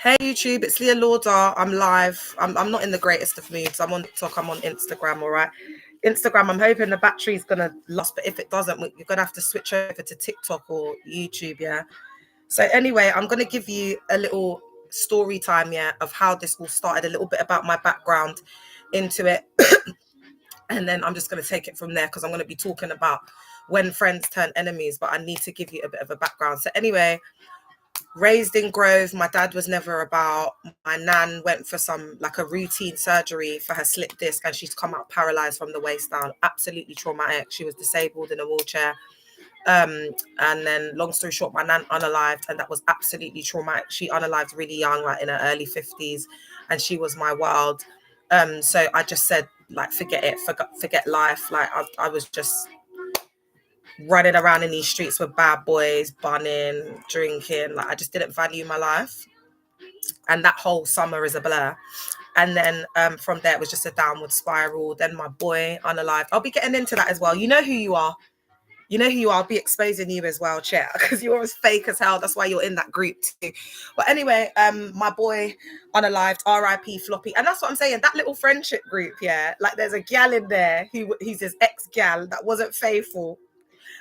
Hey YouTube, it's Leah Lauder. I'm live. I'm not in the greatest of moods. I'm on TikTok, I'm on Instagram, all right? Instagram, I'm hoping the battery's gonna last, but if it doesn't, you're gonna have to switch over to TikTok or YouTube, yeah? So anyway, I'm gonna give you a little story time, yeah, of how this all started, a little bit about my background into it. And then I'm just gonna take it from there because I'm gonna be talking about when friends turn enemies, but I need to give you a bit of a background. So anyway, raised in Grove, my dad was never about. My nan went for a routine surgery for her slip disc, and she's come out paralyzed from the waist down. Absolutely traumatic. She was disabled in a wheelchair. And then long story short, my nan unalived, and that was absolutely traumatic. She unalived really young, like in her early 50s, and she was my world. So I just said, like, forget it, forget life. Like I was just running around in these streets with bad boys, bunning, drinking. Like I just didn't value my life. And that whole summer is a blur. And then from there, it was just a downward spiral. Then my boy, unalived. I'll be getting into that as well. You know who you are. You know who you are. I'll be exposing you as well, chat, because you're as fake as hell. That's why you're in that group too. But anyway, my boy, unalived, R.I.P. Floppy. And that's what I'm saying. That little friendship group, yeah. Like there's a gal in there who's his ex-gal that wasn't faithful.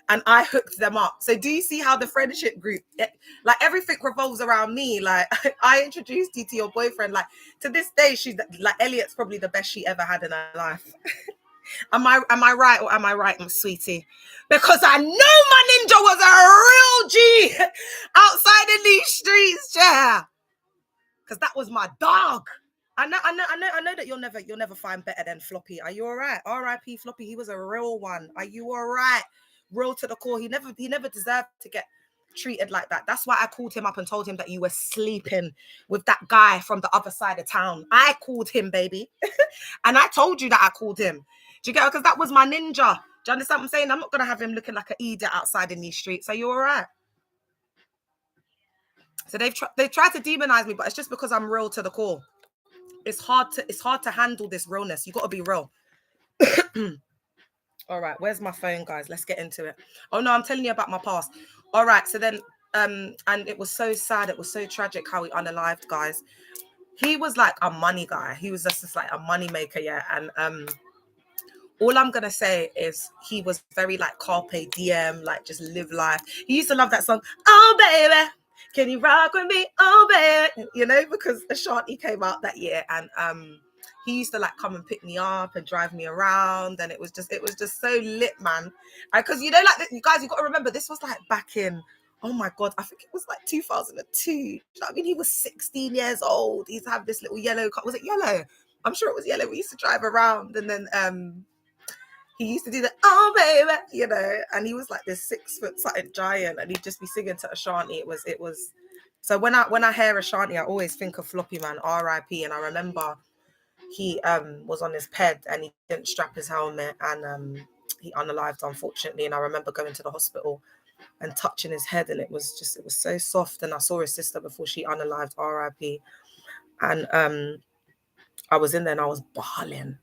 And I hooked them up. So do you see how the friendship group, like everything revolves around me? Like I introduced you to your boyfriend. Like to this day, she's like, Elliot's probably the best she ever had in her life. Am I right or am I right, my sweetie? Because I know my ninja was a real G outside in these streets, yeah. Because that was my dog. I know that you'll never find better than Floppy. Are you all right? R.I.P. Floppy. He was a real one. Are you all right? Real to the core. He never deserved to get treated like that. That's why I called him up and told him that you were sleeping with that guy from the other side of town. I called him, baby. And I told you that I called him. Do you get it? Because that was my ninja. Do you understand what I'm saying? I'm not going to have him looking like an idiot outside in these streets. Are you all right? So they've tried to demonize me, but it's just because I'm real to the core. It's hard to handle this realness. You got to be real. All right, where's my phone, guys? Let's get into it. Oh no, I'm telling you about my past. All right, so then and it was so sad, it was so tragic how he unalived, guys. He was like a money guy. He was just like a money maker, yeah. And all I'm gonna say is he was very like carpe diem, like just live life. He used to love that song, "Oh baby, can you rock with me? Oh baby," you know, because Ashanti came out that year, and he used to like come and pick me up and drive me around, and it was just so lit, man. Because you know, like you guys, you got to remember this was like back in, oh my god, I think it was like 2002. You know what I mean? He was 16 years old. He used to have this little yellow car. Was it yellow? I'm sure it was yellow. We used to drive around, and then he used to do the "oh baby," you know, and he was like this 6 foot something giant, and he'd just be singing to Ashanti. It was. So when I hear Ashanti, I always think of Floppy, man, R.I.P. And I remember he was on his ped and he didn't strap his helmet, and he unalived, unfortunately. And I remember going to the hospital and touching his head, and it was so soft. And I saw his sister before she unalived, R.I.P. And I was in there and I was bawling.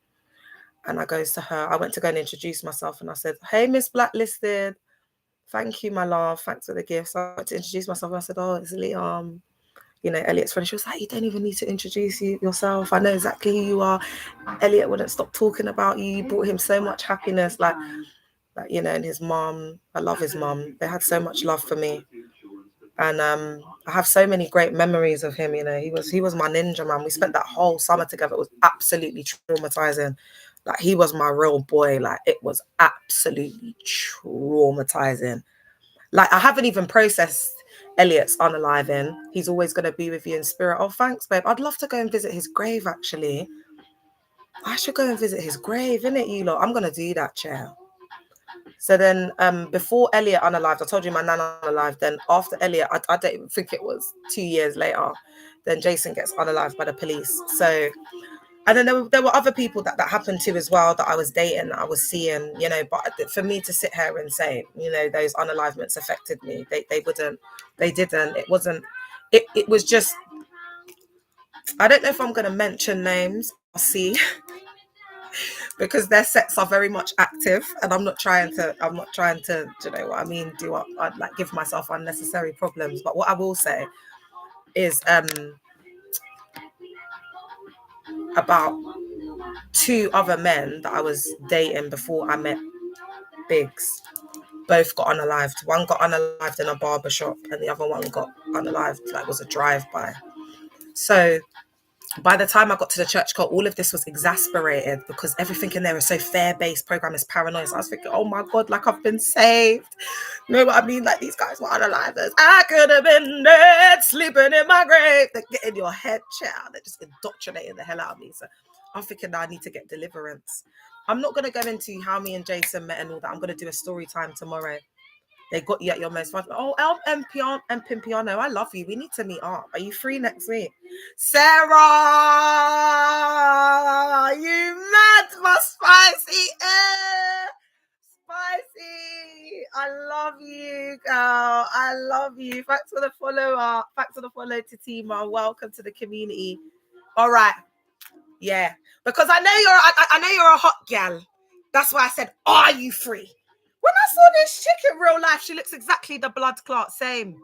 And I goes to her, I went to go and introduce myself, and I said, "Hey, Miss Blacklisted, thank you, my love, thanks for the gifts." I went to introduce myself, and I said, "Oh, it's Liam, you know, Elliot's friend." She was like, "You don't even need to introduce yourself. I know exactly who you are. Elliot wouldn't stop talking about you. You brought him so much happiness." Like, you know, and his mom, I love his mom. They had so much love for me. And I have so many great memories of him. You know, he was my ninja, man. We spent that whole summer together. It was absolutely traumatizing. Like, he was my real boy. Like, it was absolutely traumatizing. Like, I haven't even processed Elliot's unaliving. He's always going to be with you in spirit. Oh, thanks, babe. I'd love to go and visit his grave, actually. I should go and visit his grave, innit, you lot? I'm going to do that, chair. So then before Elliot unalived, I told you my nan unalived. Then after Elliot, I don't even think it was 2 years later, then Jason gets unalived by the police. So, and then there were other people that happened to as well, that I was dating, that I was seeing, you know. But for me to sit here and say, you know, those unalivements affected me, they didn't. It wasn't. It was just. I don't know if I'm going to mention names. I'll see. Because their sets are very much active, and I'm not trying to, you know what I mean, I'd like give myself unnecessary problems. But what I will say is about 2 other men that I was dating before I met Biggs. Both got unalived. One got unalived in a barber shop, and the other one got unalived, like was a drive-by. So by the time I got to the church cult, all of this was exasperated because everything in there is so fair-based program is paranoia. So I was thinking, oh my God, like I've been saved. You know what I mean? Like these guys were unalivers. I could have been dead, sleeping in my grave. They get in your head, child. They're just indoctrinating the hell out of me. So I'm thinking that I need to get deliverance. I'm not going to go into how me and Jason met and all that. I'm going to do a story time tomorrow. They got you at your most fun. Oh, El Pimpiano, I love you. We need to meet up. Are you free next week? Sarah, you mad for spicy air. Spicy. I love you, girl. I love you. Thanks for the follow. Thanks for the follow to Tima. Welcome to the community. All right. Yeah. Because I know you're a hot gal. That's why I said, are you free? When I saw this chick in real life, she looks exactly the blood clot. Same.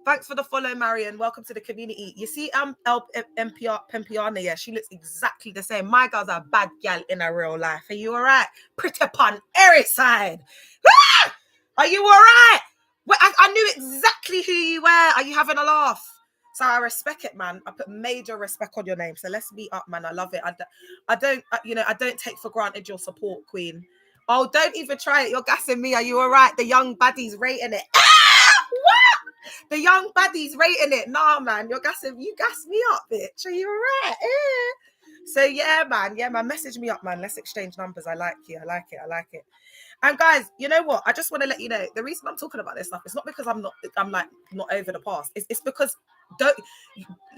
Thanks for the follow, Marion. Welcome to the community. You see, Pempiana, yeah, she looks exactly the same. My girl's a bad gal in her real life. Are you all right? Pretty pun every side. Ah! Are you all right? Well, I knew exactly who you were. Are you having a laugh? So I respect it, man. I put major respect on your name. So let's meet up, man. I love it. I don't take for granted your support, Queen. Oh, don't even try it. You're gassing me. Are you all right? The young baddies rating it. Ah! What? The young baddies rating it. Nah, man. You gas me up, bitch. Are you all right? So yeah, man. Message me up, man. Let's exchange numbers. I like you. I like it. And guys, you know what? I just want to let you know the reason I'm talking about this stuff. It's not because I'm not over the past. It's because don't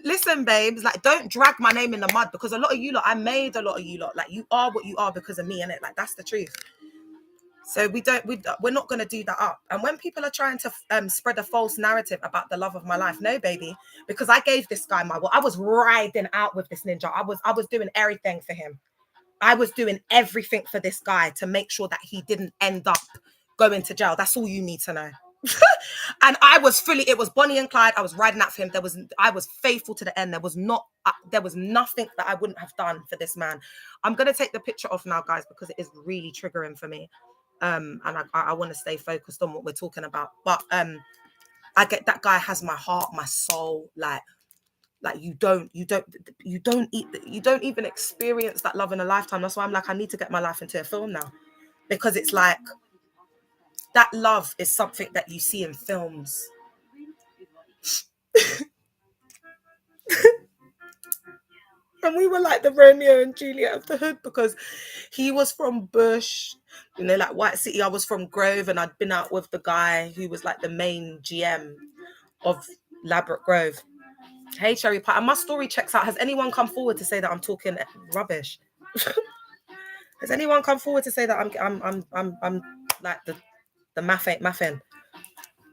listen, babes. Like, don't drag my name in the mud because a lot of you lot, I made a lot of you lot. Like, you are what you are because of me, innit? Like, that's the truth. So we're not going to do that up. And when people are trying to spread a false narrative about the love of my life, no, baby, because I gave this guy I was riding out with this ninja. I was doing everything for him. I was doing everything for this guy to make sure that he didn't end up going to jail. That's all you need to know. And it was Bonnie and Clyde. I was riding out for him. I was faithful to the end. There was nothing that I wouldn't have done for this man. I'm going to take the picture off now, guys, because it is really triggering for me. And I want to stay focused on what we're talking about. But I get that guy has my heart, my soul, like you don't even experience that love in a lifetime. That's why I'm like, I need to get my life into a film now, because it's like that love is something that you see in films. And we were like the Romeo and Juliet of the hood, because he was from Bush, like White City. I was from Grove, and I'd been out with the guy who was like the main GM of Ladbroke Grove. Hey, Cherry Pie, and my story checks out. Has anyone come forward to say that I'm talking rubbish? Has anyone come forward to say that I'm like the math ain't mathing?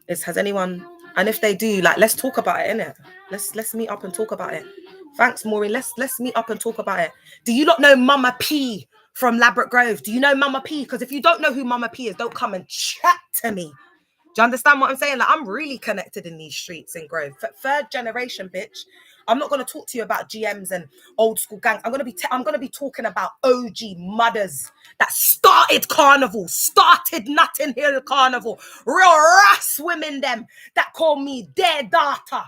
Has anyone? And if they do, like, let's talk about it, innit? Let's meet up and talk about it. Thanks, Maureen. Let's meet up and talk about it. Do you not know Mama P from Ladbroke Grove? Do you know Mama P? Because if you don't know who Mama P is, don't come and chat to me. Do you understand what I'm saying? Like, I'm really connected in these streets in Grove. Third generation, bitch. I'm not going to talk to you about GMs and old school gangs. I'm going to be talking about OG mothers that started Carnival, started Notting Hill Carnival. Real rass women, them that call me their daughter.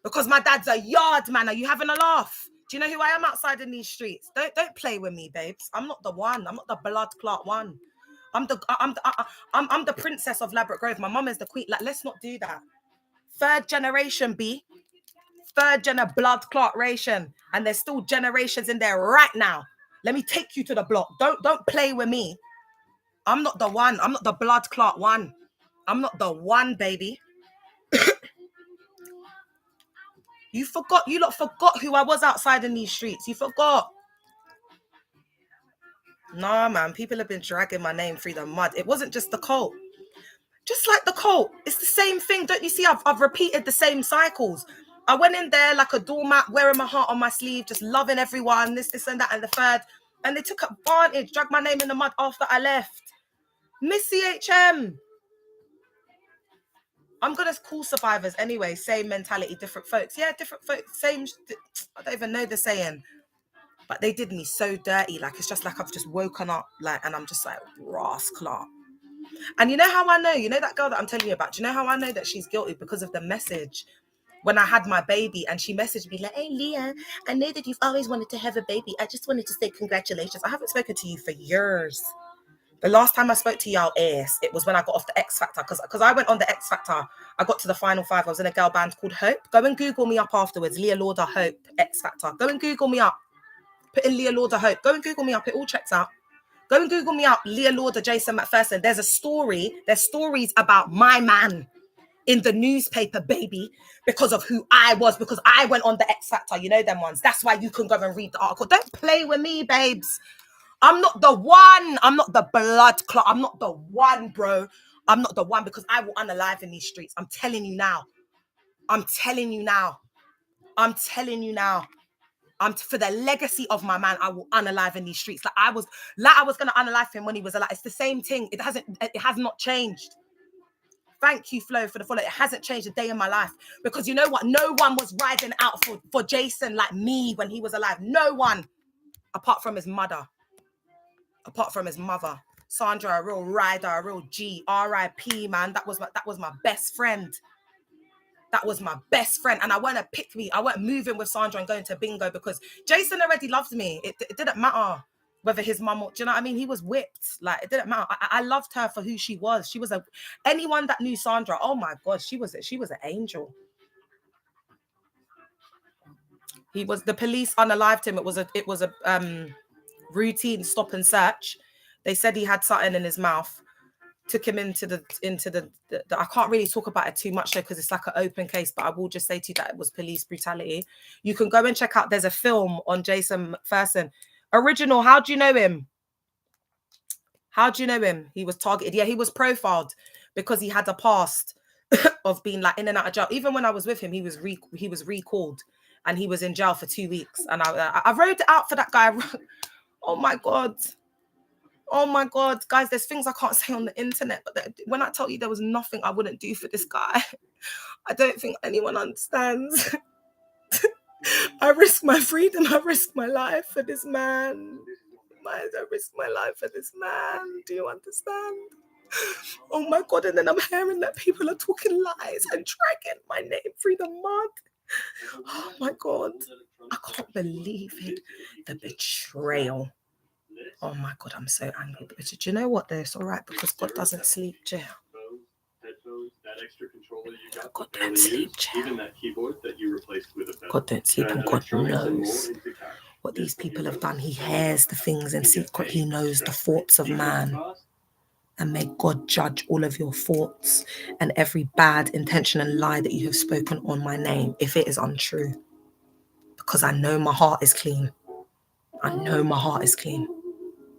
Because my dad's a yard man. Are you having a laugh? Do you know who I am outside in these streets? Don't play with me, babes. I'm not the one. I'm not the blood clot one. I'm the princess of Ladbroke Grove. My mum is the queen. Like, let's not do that. Third generation, B. Third blood clot ration. And there's still generations in there right now. Let me take you to the block. Don't play with me. I'm not the one. I'm not the blood clot one. I'm not the one, baby. You lot forgot who I was outside in these streets. You forgot. Nah, man. People have been dragging my name through the mud. It wasn't just the cult. Just like the cult, it's the same thing. Don't you see? I've repeated the same cycles. I went in there like a doormat, wearing my heart on my sleeve, just loving everyone, this and that, and the third. And they took advantage, dragged my name in the mud after I left. Miss CHM. I'm going to call survivors anyway. Same mentality, different folks. Yeah, different folks. Same. I don't even know the saying. Like, they did me so dirty. Like, it's just like I've just woken up, like, and I'm just like, rascal. And you know how I know? You know that girl that I'm telling you about? Do you know how I know that she's guilty? Because of the message when I had my baby, and she messaged me like, "Hey, Leah, I know that you've always wanted to have a baby. I just wanted to say congratulations. I haven't spoken to you for years. The last time I spoke to y'all ass, it was when I got off the X Factor. Because I went on the X Factor. I got to the final 5. I was in a girl band called Hope. Go and Google me up afterwards. Leah Lauder Hope X Factor. Go and Google me up. Put in Leah Lauder Hope. Go and Google me up. It all checks out. Go and Google me up. Leah Lauder, Jason McPherson. There's a story. There's stories about my man in the newspaper, baby, because of who I was, because I went on the X Factor. You know them ones. That's why you can go and read the article. Don't play with me, babes. I'm not the one. I'm not the blood clot. I'm not the one, bro. I'm not the one, because I will unalive in these streets. I'm telling you now. I'm telling you now. I'm telling you now. For the legacy of my man, I will unalive in these streets. Like I was gonna unalive him when he was alive. It's the same thing. It has not changed. Thank you, Flo, for the follow. It hasn't changed a day in my life, because you know what? No one was riding out for Jason like me when he was alive. No one, apart from his mother. Apart from his mother. Sandra, a real rider, a real G. R.I.P. man. That was my best friend. That was my best friend. And I weren't moving with Sandra and going to bingo, because Jason already loved me. It didn't matter whether his mum, do you know what I mean? He was whipped. Like, it didn't matter. I loved her for who she was. She was anyone that knew Sandra, oh my God, she was an angel. The police unalived him. It was a routine stop and search. They said he had something in his mouth. Took him into the I can't really talk about it too much though, because it's like an open case, but I will just say to you that it was police brutality. You can go and check out, there's a film on Jason McPherson. Original, how do you know him? How do you know him? He was targeted. Yeah, he was profiled because he had a past of being like in and out of jail. Even when I was with him, he was recalled and he was in jail for 2 weeks. And I wrote it out for that guy. Oh my God. Oh my God, guys, there's things I can't say on the internet, but when I tell you there was nothing I wouldn't do for this guy, I don't think anyone understands. I risk my freedom, I risk my life for this man. I risk my life for this man. Do you understand? Oh my God, and then I'm hearing that people are talking lies and dragging my name through the mud. Oh my God, I can't believe it. The betrayal. Oh my God, I'm so angry. But do you know what? It's all right, because God doesn't sleep, Jill. God don't sleep, Jill. God don't sleep, and God knows what these people have done. He hears the things in secret. He knows the thoughts of man. And may God judge all of your thoughts and every bad intention and lie that you have spoken on my name, if it is untrue. Because I know my heart is clean. I know my heart is clean.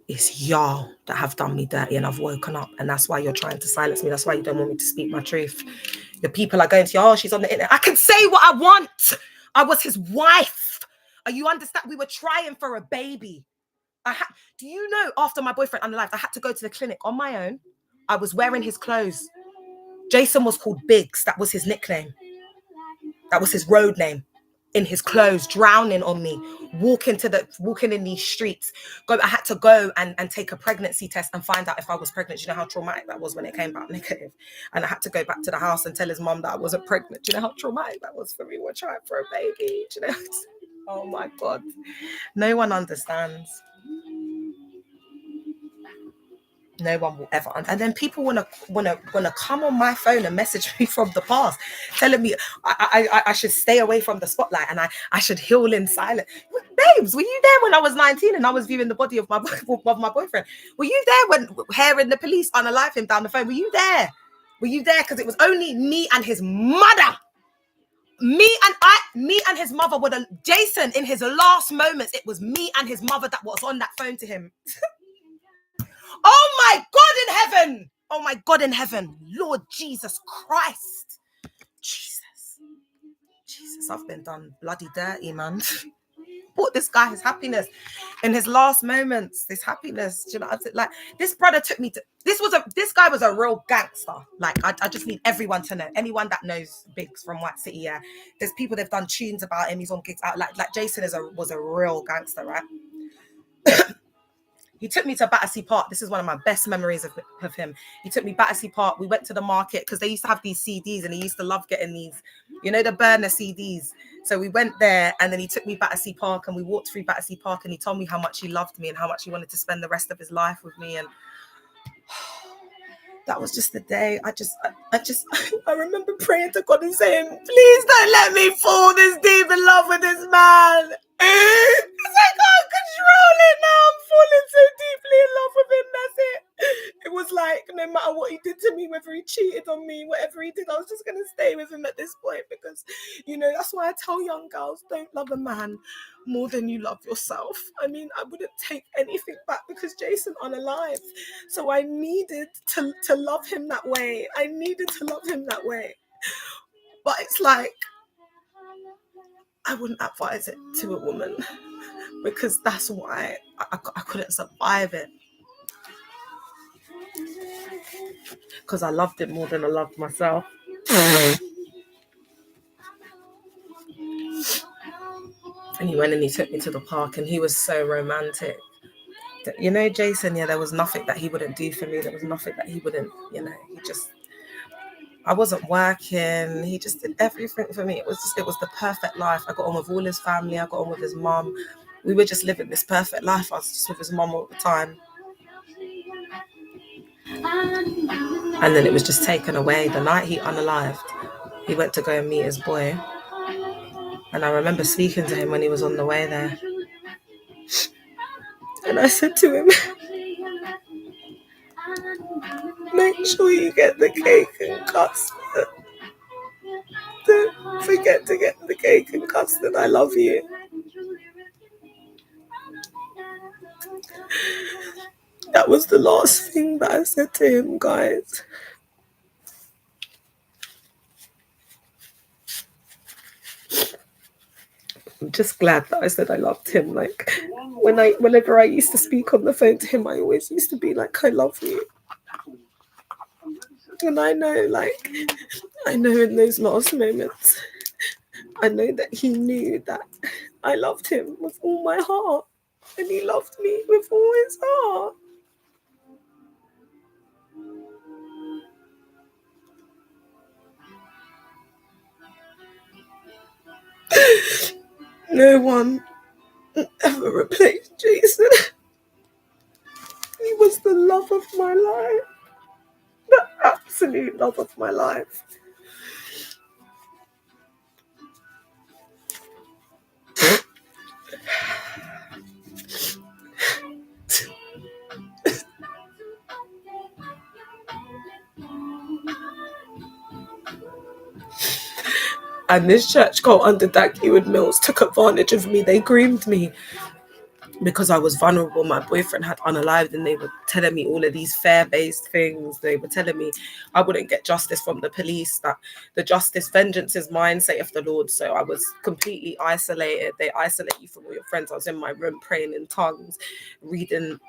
It's y'all that have done me dirty, and I've woken up, and that's why you're trying to silence me. That's why you don't want me to speak my truth. The people are going to, oh, she's on the internet. I can say what I want. I was his wife. You understand? We were trying for a baby. Do you know, after my boyfriend unalived, I had to go to the clinic on my own. I was wearing his clothes. Jason was called Biggs. That was his nickname. That was his road name. In his clothes, drowning on me, walking in these streets. I had to go and take a pregnancy test and find out if I was pregnant. You know how traumatic that was when it came back negative. And I had to go back to the house and tell his mom that I wasn't pregnant. Do you know how traumatic that was for me? We're trying for a baby. Do you know? Oh my God. No one understands. No one will ever. And then people wanna come on my phone and message me from the past, telling me I should stay away from the spotlight and I should heal in silence. Babes, were you there when I was 19 and I was viewing the body of my boyfriend? Were you there when hearing the police unalive him down the phone? Were you there? Were you there? Because it was only me and his mother. Me and his mother were Jason in his last moments. It was me and his mother that was on that phone to him. Oh my God in heaven. Oh my God in heaven. Lord Jesus Christ. Jesus, I've been done bloody dirty, man. bought this guy his happiness in his last moments, this happiness. Do you know, like this brother took me to, this guy was a real gangster. Like I just need everyone to know, anyone that knows Biggs from White City, yeah. There's people, they've done tunes about him, he's on gigs out, like Jason was a real gangster, right? He took me to Battersea Park. This is one of my best memories of him. He took me Battersea Park. We went to the market because they used to have these CDs and he used to love getting these, you know, the burner CDs. So we went there and then he took me Battersea Park and we walked through Battersea Park and he told me how much he loved me and how much he wanted to spend the rest of his life with me. And that was just the day. I remember praying to God and saying, please don't let me fall this deep in love with this man. Because I can't control it now. I'm falling so deeply in love with him. That's it. It was like, no matter what he did to me, whether he cheated on me, whatever he did, I was just going to stay with him at this point. Because, you know, that's why I tell young girls, don't love a man more than you love yourself. I mean, I wouldn't take anything back because Jason unalive. So I needed to love him that way. I needed to love him that way. But it's like, I wouldn't advise it to a woman because that's why I couldn't survive it. Because I loved him more than I loved myself. And he went and he took me to the park and he was so romantic. You know, Jason, yeah, there was nothing that he wouldn't do for me. There was nothing that he wouldn't, you know, I wasn't working. He just did everything for me. It was the perfect life. I got on with all his family. I got on with his mum. We were just living this perfect life. I was just with his mum all the time. And then it was just taken away. The night he unalived, he went to go and meet his boy. And I remember speaking to him when he was on the way there. And I said to him, make sure you get the cake and custard. Don't forget to get the cake and custard. I love you. That was the last thing that I said to him, guys. I'm just glad that I said I loved him. Like whenever I used to speak on the phone to him, I always used to be like, I love you. And I know in those last moments, I know that he knew that I loved him with all my heart. And he loved me with all his heart. No one ever replaced Jason. He was the love of my life. The absolute love of my life. And this church called under Dagwood Mills took advantage of me. They groomed me because I was vulnerable. My boyfriend had unalived and they were telling me all of these fear-based things. They were telling me I wouldn't get justice from the police, that the justice, vengeance is mine, saith the Lord. So I was completely isolated. They isolate you from all your friends. I was in my room praying in tongues, reading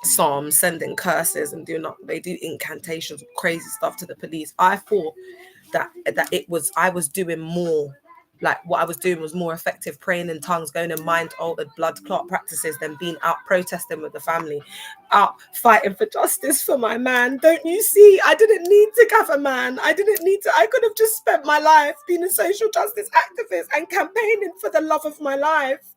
psalms, sending curses, and they do incantations, crazy stuff to the police. I thought that I was doing more, like what I was doing was more effective, praying in tongues, going in mind altered blood clot practices, than being out protesting with the family, out fighting for justice for my man. Don't you see? I didn't need to have a man. I could have just spent my life being a social justice activist and campaigning for the love of my life.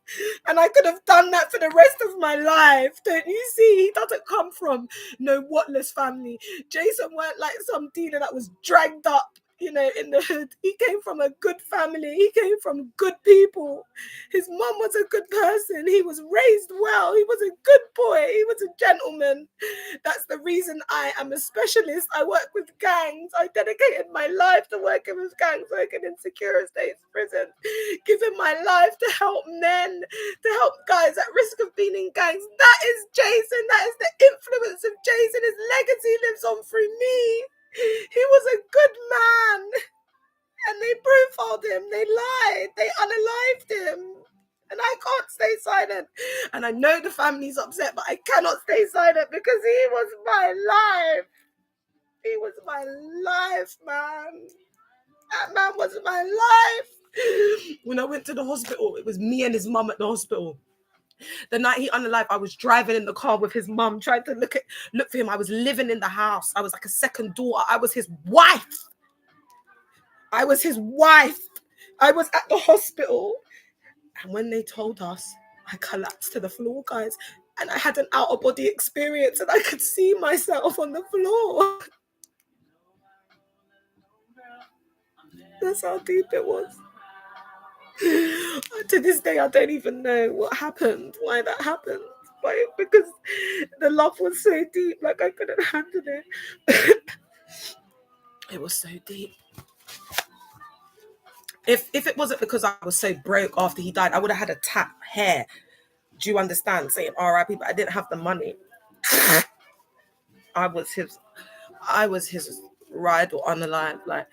And I could have done that for the rest of my life. Don't you see? He doesn't come from no whatless family. Jason weren't like some dealer that was dragged up, you know, in the hood. He came from a good family. He came from good people. His mom was a good person. He was raised well. He was a good boy. He was a gentleman. That's the reason I am a specialist. I work with gangs. I dedicated my life to working with gangs, working in secure states prison, giving my life to help men, to help guys at risk of being in gangs. That is Jason. That is the influence of Jason. His legacy lives on through me. He was a good man. And they profiled him. They lied. They unalived him. And I can't stay silent. And I know the family's upset, but I cannot stay silent because he was my life. He was my life, man. That man was my life. When I went to the hospital, it was me and his mum at the hospital. The night he unalived, I was driving in the car with his mum, trying to look for him. I was living in the house. I was like a second daughter. I was his wife. I was his wife. I was at the hospital. And when they told us, I collapsed to the floor, guys. And I had an out-of-body experience and I could see myself on the floor. That's how deep it was. To this day, I don't even know what happened, why that happened. But because the love was so deep, like I couldn't handle it. It was so deep. If it wasn't because I was so broke after he died, I would have had a tap hair. Do you understand? Saying R.I.P., but I didn't have the money. I was his ride or unalive. Like,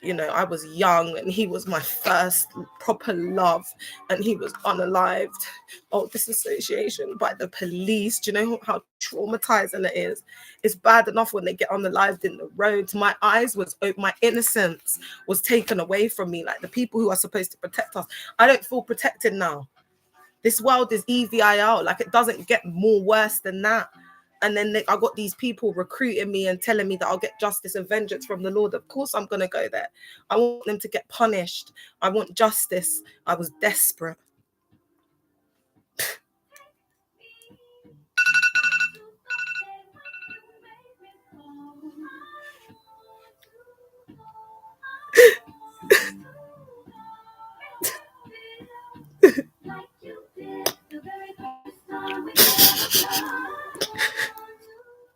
you know, I was young and he was my first proper love and he was unalived. Oh, disassociation by the police. Do you know how traumatizing it is? It's bad enough when they get unalived in the roads. My eyes was open, my innocence was taken away from me. Like the people who are supposed to protect us, I don't feel protected now. This world is EVIL. Like it doesn't get more worse than that. And then I got these people recruiting me and telling me that I'll get justice and vengeance from the Lord. Of course I'm going to go there. I want them to get punished. I want justice. I was desperate.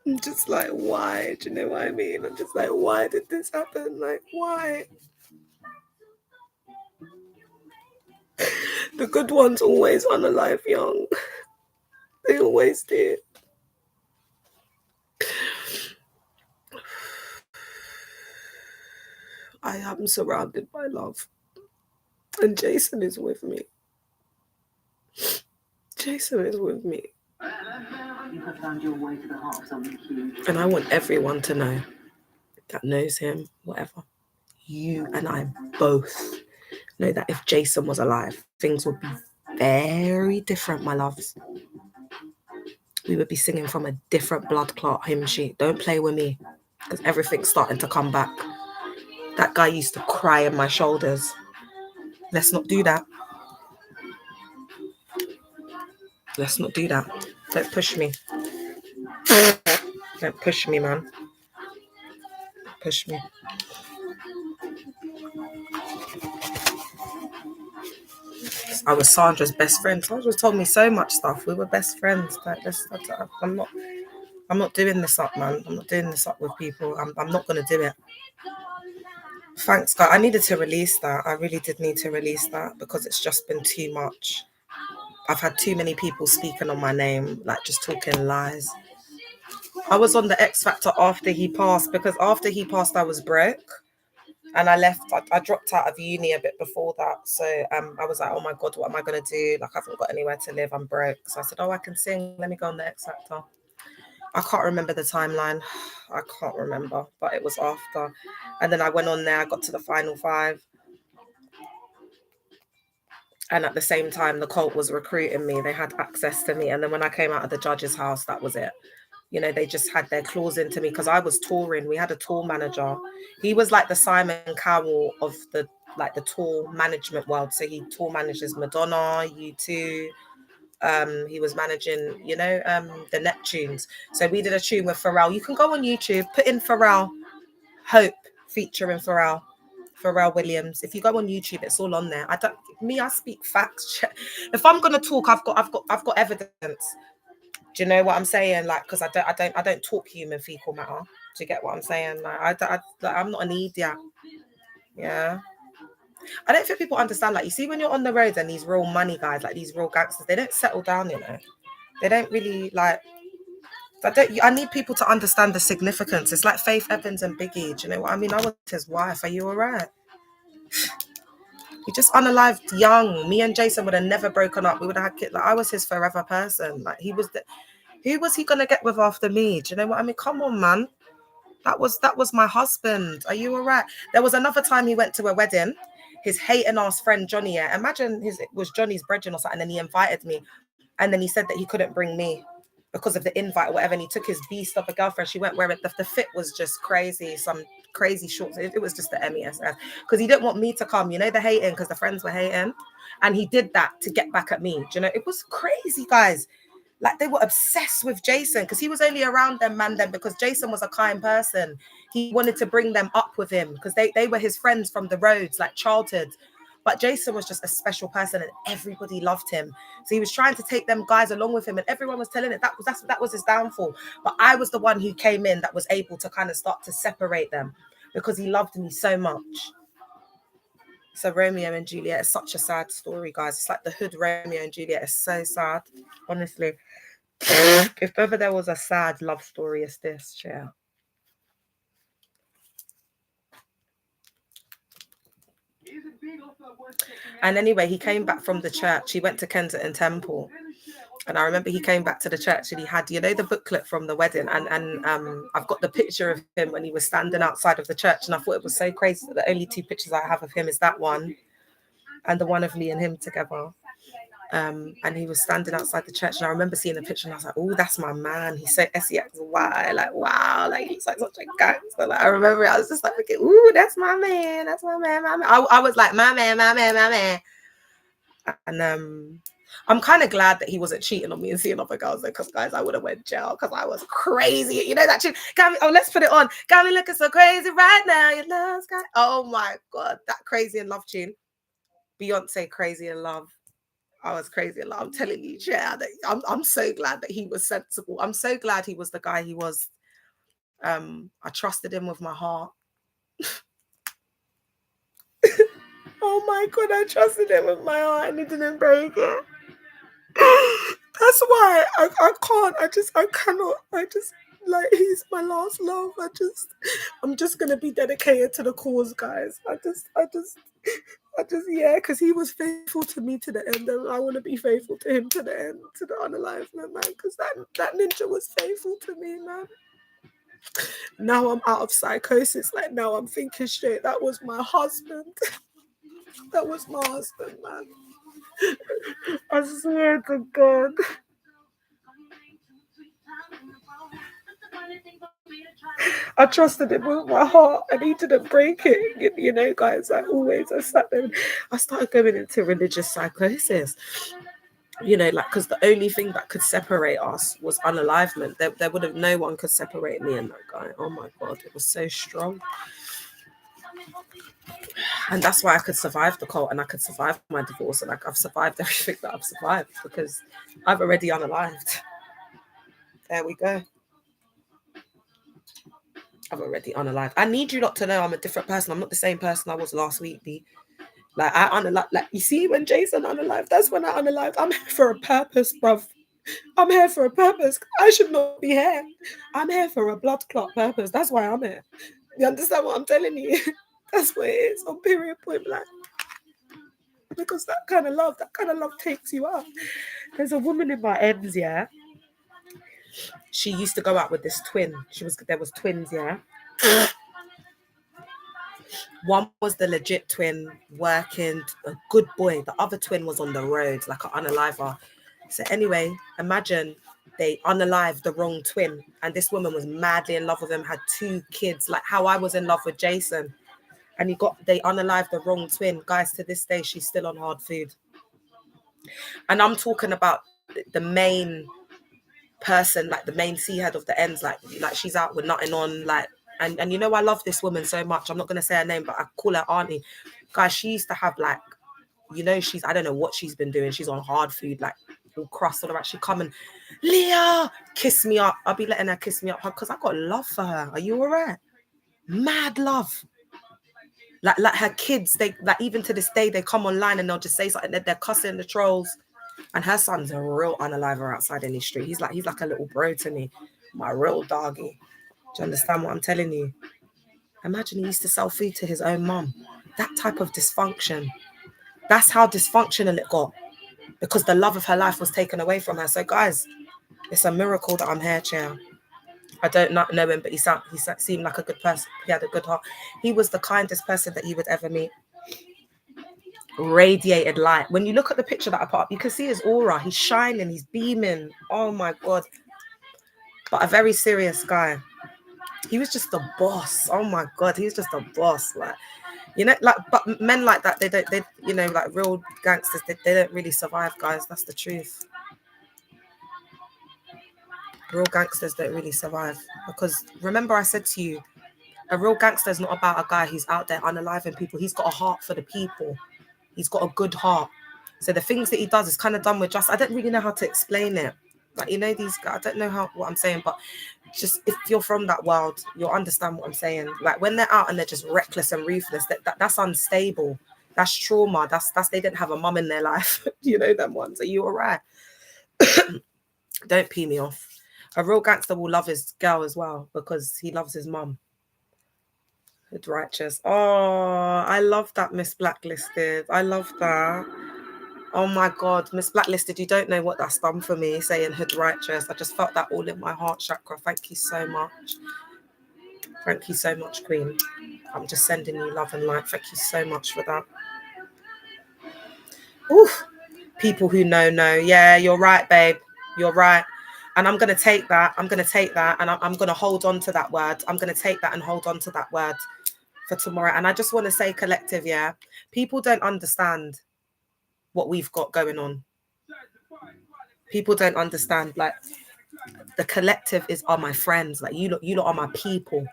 I'm just like, why? Do you know what I mean? I'm just like, why did this happen? Like, why? The good ones always unalive young. They always do. I am surrounded by love. And Jason is with me. Jason is with me. You have found your way to the heart of something huge. And I want everyone to know that knows him, whatever. You and I both know that if Jason was alive, things would be very different, my loves. We would be singing from a different blood clot hymn sheet. Don't play with me, because everything's starting to come back. That guy used to cry in my shoulders. Let's not do that. Let's not do that. Don't push me. Don't push me, man. Push me. I was Sandra's best friend. Sandra told me so much stuff. We were best friends. Like I'm not doing this up, man. I'm not doing this up with people. I'm not gonna do it. Thanks, God. I needed to release that. I really did need to release that because it's just been too much. I've had too many people speaking on my name, like just talking lies. I was on the X Factor after he passed because after he passed, I was broke. And I left, I dropped out of uni a bit before that. So I was like, oh my God, what am I going to do? Like, I haven't got anywhere to live. I'm broke. So I said, oh, I can sing. Let me go on the X Factor. I can't remember the timeline. I can't remember, but it was after. And then I went on there. I got to the final 5. And at the same time, the cult was recruiting me. They had access to me. And then when I came out of the judge's house, that was it. You know, they just had their claws into me because I was touring. We had a tour manager. He was like the Simon Cowell of the tour management world. So he tour manages Madonna, U2. He was managing, you know, the Neptunes. So we did a tune with Pharrell. You can go on YouTube, put in Pharrell, Hope, featuring Pharrell Williams. If you go on YouTube, it's all on there. I speak facts. If I'm gonna talk, I've got evidence. Do you know what I'm saying? Like, because I don't talk human fecal matter. Do you get what I'm saying? Like, I'm not an idiot. Yeah. I don't think people understand. Like, you see, when you're on the roads and these real money guys, like these real gangsters, they don't settle down. You know, they don't really like. I need people to understand the significance. It's like Faith Evans and Biggie. Do you know what I mean? I was his wife. Are you all right? He just unalived young. Me and Jason would have never broken up. We would have had kids. Like, I was his forever person. Like, he was who was he gonna get with after me? Do you know what I mean? Come on, man. That was my husband. Are you all right? There was another time he went to a wedding. His hating ass friend Johnny. Yeah, imagine it was Johnny's brethren or something, and he invited me, and then he said that he couldn't bring me because of the invite or whatever. And he took his beast of a girlfriend. She went wearing the fit was just crazy, some crazy shorts. It was just the MES because he didn't want me to come. You know, the hating because the friends were hating, and he did that to get back at me. Do you know? It was crazy, guys. Like, they were obsessed with Jason because he was only around them, man, then because Jason was a kind person. He wanted to bring them up with him because they were his friends from the roads, like childhood. But Jason was just a special person and everybody loved him. So he was trying to take them guys along with him and everyone was telling it that was his downfall. But I was the one who came in that was able to kind of start to separate them because he loved me so much. So Romeo and Juliet is such a sad story, guys. It's like the hood Romeo and Juliet is so sad, honestly. If ever there was a sad love story, it's this, yeah. And anyway, he came back from the church. He went to Kensington Temple. And I remember he came back to the church and he had, you know, the booklet from the wedding. And I've got the picture of him when he was standing outside of the church. And I thought it was so crazy that the only two pictures I have of him is that one and the one of me and him together. And he was standing outside the church, and I remember seeing the picture, and I was like, "Oh, that's my man." He's so SEXY, like wow, like he's like such a gangster. Like I remember, I was just like, "Ooh, that's my man, that's my man, my man." I was like, "My man, my man, my man." And I'm kind of glad that he wasn't cheating on me and seeing other girls, though, because guys, I would have went jail because I was crazy. You know that tune? Got me. Oh, let's put it on. Got me looking so crazy right now. Your love's got. Oh my god, that Crazy in Love tune. Beyonce, Crazy in Love. I was crazy in love. I'm telling you, yeah. I'm so glad that he was sensible. I'm so glad he was the guy he was. I trusted him with my heart. Oh my god, I trusted him with my heart and he didn't break it. That's why I cannot. Like, he's my last love. I'm just gonna be dedicated to the cause, guys. Yeah, because he was faithful to me to the end, and I want to be faithful to him to the end, to the unalivement, man. Because that ninja was faithful to me, man. Now I'm out of psychosis. Like, now I'm thinking straight. That was my husband. That was my husband, man. I swear to God. I trusted him with my heart and he didn't break it. You know, guys, I sat there and I started going into religious psychosis. You know, like, because the only thing that could separate us was unalivement. There would have no one could separate me and that guy. Oh my God, it was so strong. And that's why I could survive the cult and I could survive my divorce and I've survived everything that I've survived because I've already unalived. There we go. I've already unalived. I need you not to know I'm a different person. I'm not the same person I was last week, B. Like, I unalived. Like, you see, when Jason unalived, that's when I unalived. I'm here for a purpose, bruv. I'm here for a purpose. I should not be here. I'm here for a blood clot purpose. That's why I'm here. You understand what I'm telling you? That's what it is, on period point blank. Because that kind of love takes you out. There's a woman in my ends, yeah. She used to go out with this twin. There was twins, yeah. One was the legit twin, working, a good boy. The other twin was on the road, like an unaliver. So anyway, imagine they unalived the wrong twin. And this woman was madly in love with him, had 2 kids, like how I was in love with Jason. And they unalived the wrong twin. Guys, to this day, she's still on hard food. And I'm talking about the main person, like the main sea head of the ends, like she's out with nothing on, like, and you know, I love this woman so much. I'm not going to say her name, but I call her auntie. Guys, she used to have, like, you know, I don't know what she's been doing. She's on hard food, like all crust, all that. She come and, Leah, kiss me up. I'll be letting her kiss me up because I got love for her. Are you all right? Mad love. Like her kids, they, like, even to this day, they come online and they'll just say something. They're cussing the trolls. And her son's a real unaliver outside in the street. He's like a little bro to me. My real doggy. Do you understand what I'm telling you? Imagine he used to sell food to his own mum. That type of dysfunction. That's how dysfunctional it got, because the love of her life was taken away from her. So guys, it's a miracle that I'm here, chair. I don't know him, but he seemed like a good person. He had a good heart. He was the kindest person that you would ever meet. Radiated light. When you look at the picture that I put up, you can see his aura. He's shining, he's beaming. Oh my God. But a very serious guy. He was just a boss. Oh my God, he was just a boss. Like, you know, like, but men like that, they you know, like real gangsters, they don't really survive, guys. That's the truth. Real gangsters don't really survive, because remember I said to you, a real gangster is not about a guy who's out there unaliving people. He's got a heart for the people. He's got a good heart. So the things that he does is kind of done with just, I don't really know how to explain it. Like, you know, these guys, I don't know what I'm saying, but just if you're from that world, you'll understand what I'm saying. Like when they're out and they're just reckless and ruthless, that's unstable. That's trauma. That's they didn't have a mum in their life. You know them ones. Are you all right? Don't pee me off. A real gangster will love his girl as well because he loves his mum. Hood righteous. Oh, I love that, Miss Blacklisted. I love that. Oh my God, Miss Blacklisted, you don't know what that's done for me, saying hood righteous. I just felt that all in my heart chakra. Thank you so much. Thank you so much, Queen. I'm just sending you love and light. Thank you so much for that. Oof. People who know. Yeah, you're right, babe. You're right. And I'm going to take that. I'm going to take that. And I'm going to hold on to that word. I'm going to take that and hold on to that word for tomorrow. And I just want to say, collective, yeah, people don't understand what we've got going on. People don't understand. Like, the collective are my friends. Like, you lot are my people.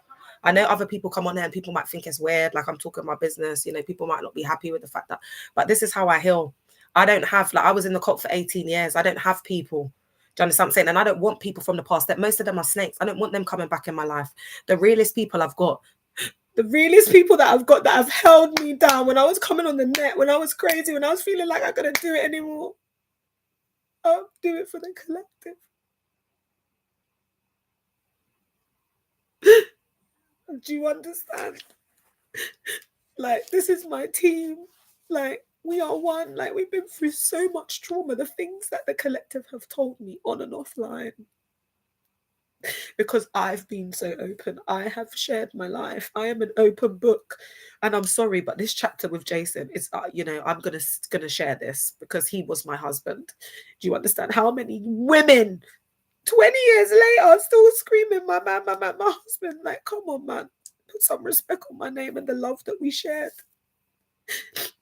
I know other people come on here and people might think it's weird, like I'm talking my business, you know, people might not be happy with the fact that, but this is how I heal. I don't have, like, I was in the cult for 18 years. I don't have people. Do you understand what I'm saying? And I don't want people from the past. That most of them are snakes. I don't want them coming back in my life. The realest people I've got, the realest people that I've got that have held me down when I was coming on the net, when I was crazy, when I was feeling like I couldn't do it anymore. I'll do it for the collective. Do you understand? Like, this is my team. Like, we are one. Like, we've been through so much trauma. The things that the collective have told me on and offline. Because I've been so open. I have shared my life. I am an open book. And I'm sorry, but this chapter with Jason is, you know, I'm gonna share this because he was my husband. Do you understand how many women 20 years later are still screaming, my man, my husband? Like, come on, man. Put some respect on my name and the love that we shared.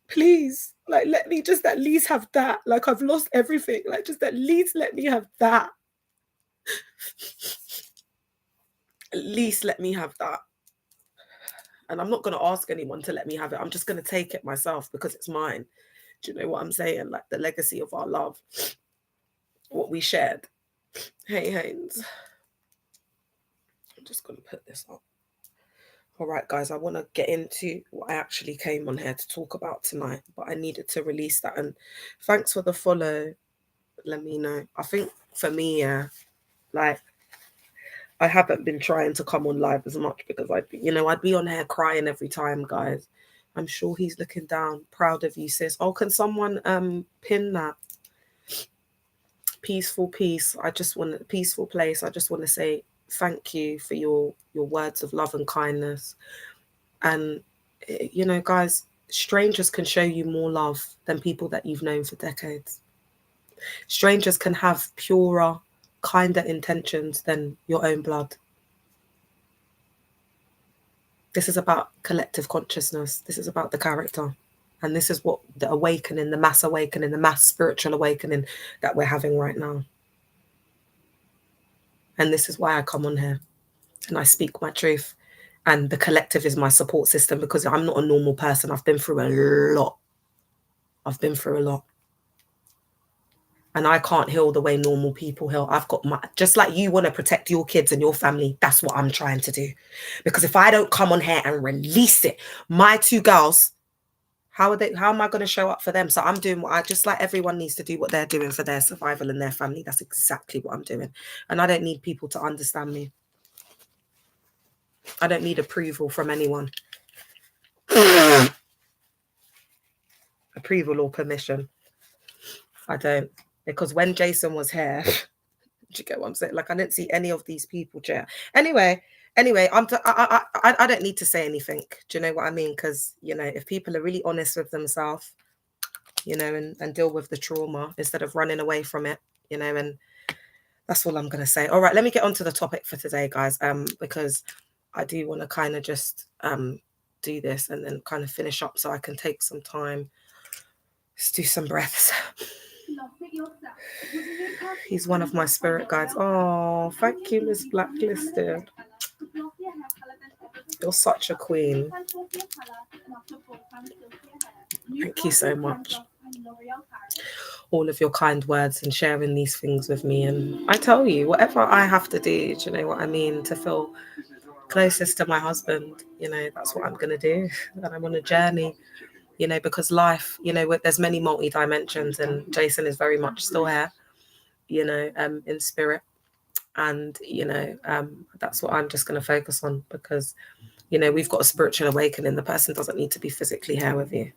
Please, like, let me just at least have that. Like, I've lost everything. Like, just at least let me have that. At least let me have that. And I'm not going to ask anyone to let me have it. I'm just going to take it myself because it's mine. Do you know what I'm saying? Like, the legacy of our love, what we shared. Hey, Haynes. I'm just going to put this up. All right, guys, I want to get into what I actually came on here to talk about tonight, but I needed to release that. And thanks for the follow. Let me know. I think for me, yeah, like, I haven't been trying to come on live as much because I'd be on here crying every time, guys. I'm sure he's looking down. Proud of you, sis. Oh, can someone pin that? Peaceful peace. I just want a peaceful place. I just want to say thank you for your words of love and kindness. And, you know, guys, strangers can show you more love than people that you've known for decades. Strangers can have purer, kinder intentions than your own blood. This is about collective consciousness. This is about the character. And this is what the awakening, the mass spiritual awakening that we're having right now. And this is why I come on here and I speak my truth. And the collective is my support system because I'm not a normal person. I've been through a lot. And I can't heal the way normal people heal. I've got just like you want to protect your kids and your family, that's what I'm trying to do. Because if I don't come on here and release it, my two girls, how am I going to show up for them? So I'm doing just like everyone needs to do what they're doing for their survival and their family. That's exactly what I'm doing. And I don't need people to understand me. I don't need approval from anyone. I approval or permission. I don't. Because when Jason was here, do you get what I'm saying? Like, I didn't see any of these people, chair. Anyway, I don't need to say anything. Do you know what I mean? Because, you know, if people are really honest with themselves, you know, and deal with the trauma instead of running away from it, you know, and that's all I'm going to say. All right, let me get on to the topic for today, guys, because I do want to kind of just do this and then kind of finish up so I can take some time. Let's do some breaths. He's one of my spirit guides. Oh, thank you, Miss Blacklisted. You're such a queen. Thank you so much. All of your kind words and sharing these things with me. And I tell you, whatever I have to do, do you know what I mean, to feel closest to my husband, you know, that's what I'm going to do. And I'm on a journey, you know, because life, you know, there's many multi-dimensions, and Jason is very much still here, you know, in spirit. And, you know, that's what I'm just going to focus on, because, you know, we've got a spiritual awakening. The person doesn't need to be physically here with you.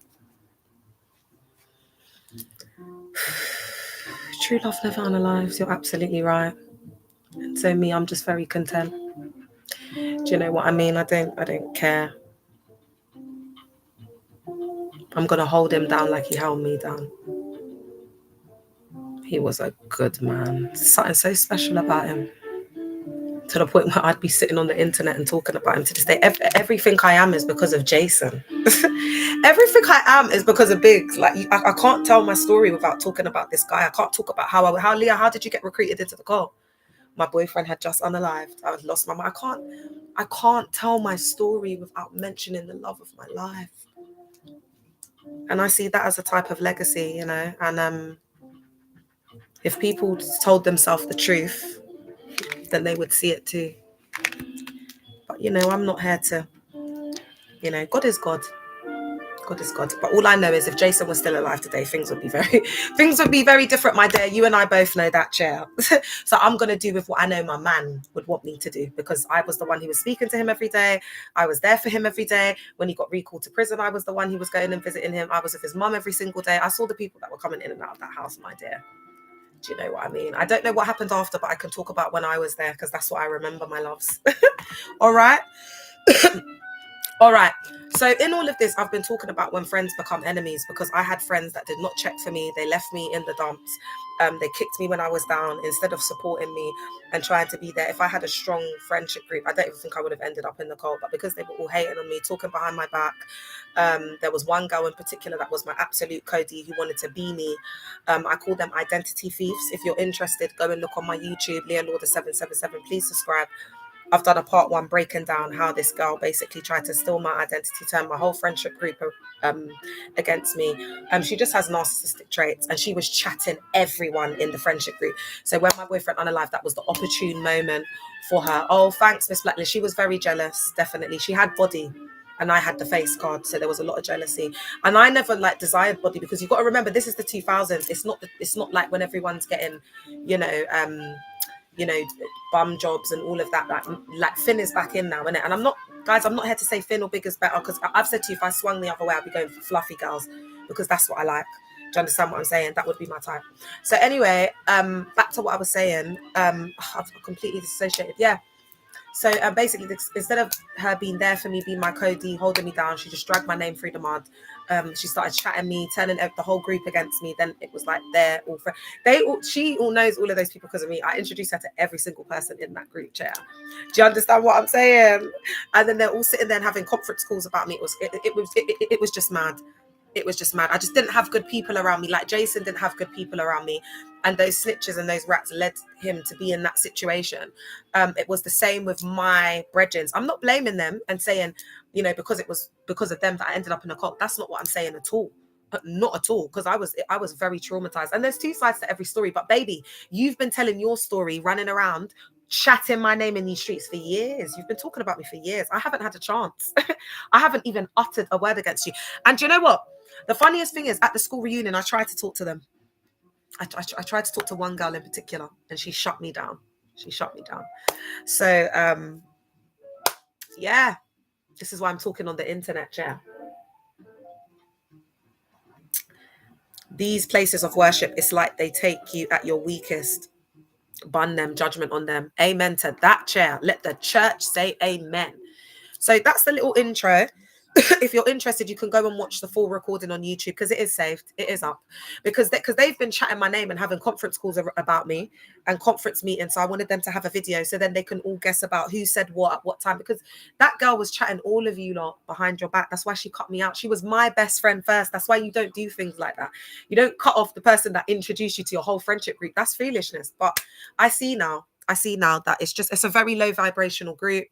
True love never unalives. You're absolutely right. And so me, I'm just very content. Do you know what I mean? I don't care. I'm gonna hold him down like he held me down. He was a good man. Something so special about him, to the point where I'd be sitting on the internet and talking about him to this day. Everything I am is because of Jason. Everything I am is because of Biggs. Like, I can't tell my story without talking about this guy. I can't talk about how Leah, how did you get recruited into the cult? My boyfriend had just unalived. I had lost my mind. I can't tell my story without mentioning the love of my life. And I see that as a type of legacy, you know. And if people told themselves the truth, then they would see it too. But, you know, I'm not here to, you know, God is God. God is God. But all I know is if Jason was still alive today, things would be very different, my dear. You and I both know that, chair. So I'm going to do with what I know my man would want me to do, because I was the one who was speaking to him every day. I was there for him every day. When he got recalled to prison, I was the one who was going and visiting him. I was with his mum every single day. I saw the people that were coming in and out of that house, my dear. Do you know what I mean? I don't know what happened after, but I can talk about when I was there, because that's what I remember, my loves. All right. All right. So in all of this, I've been talking about when friends become enemies, because I had friends that did not check for me. They left me in the dumps. They kicked me when I was down instead of supporting me and trying to be there. If I had a strong friendship group, I don't even think I would have ended up in the cult. But because they were all hating on me, talking behind my back, there was one girl in particular that was my absolute Cody, who wanted to be me. I call them identity thieves. If you're interested, go and look on my YouTube, Leah Lauder 777. Please subscribe. I've done a part 1 breaking down how this girl basically tried to steal my identity, turn my whole friendship group against me. She just has narcissistic traits, and she was chatting everyone in the friendship group. So when my boyfriend unalived, that was the opportune moment for her. Oh, thanks, Miss Blacklist. She was very jealous, definitely. She had body, and I had the face card, so there was a lot of jealousy. And I never desired body, because you've got to remember, this is the 2000s. It's not like when everyone's getting, you know, bum jobs and all of that. Like Finn is back in now, innit? And I'm not here to say Finn or Big is better, because I've said to you, if I swung the other way, I'd be going for fluffy girls, because that's what I like. Do you understand what I'm saying? That would be my type. So anyway, back to what I was saying. I've completely dissociated. Yeah. So basically, instead of her being there for me, being my Cody, holding me down, she just dragged my name through the mud. She started chatting me, turning the whole group against me. Then it was like they're all she all knows all of those people because of me. I introduced her to every single person in that group chat. Do you understand what I'm saying? And then they're all sitting there and having conference calls about me. It was just mad. It was just mad. I just didn't have good people around me. Like Jason didn't have good people around me. And those snitches and those rats led him to be in that situation. It was the same with my brethren. I'm not blaming them and saying, you know, because it was because of them that I ended up in a cult. That's not what I'm saying at all. Not at all. Because I was very traumatized. And there's 2 sides to every story. But baby, you've been telling your story, running around, chatting my name in these streets for years. You've been talking about me for years. I haven't had a chance. I haven't even uttered a word against you. And you know what? The funniest thing is, at the school reunion, I tried to talk to them. I tried to talk to one girl in particular, and she shut me down. So, yeah, this is why I'm talking on the internet, yeah. These places of worship, it's like they take you at your weakest, bun them, judgment on them. Amen to that chair. Let the church say amen. So that's the little intro. If you're interested, you can go and watch the full recording on YouTube, because it is saved. It is up, because they've been chatting my name and having conference calls about me and conference meetings. So I wanted them to have a video so then they can all guess about who said what at what time, because that girl was chatting all of you lot behind your back. That's why she cut me out. She was my best friend first. That's why you don't do things like that. You don't cut off the person that introduced you to your whole friendship group. That's foolishness. But I see now that it's a very low vibrational group.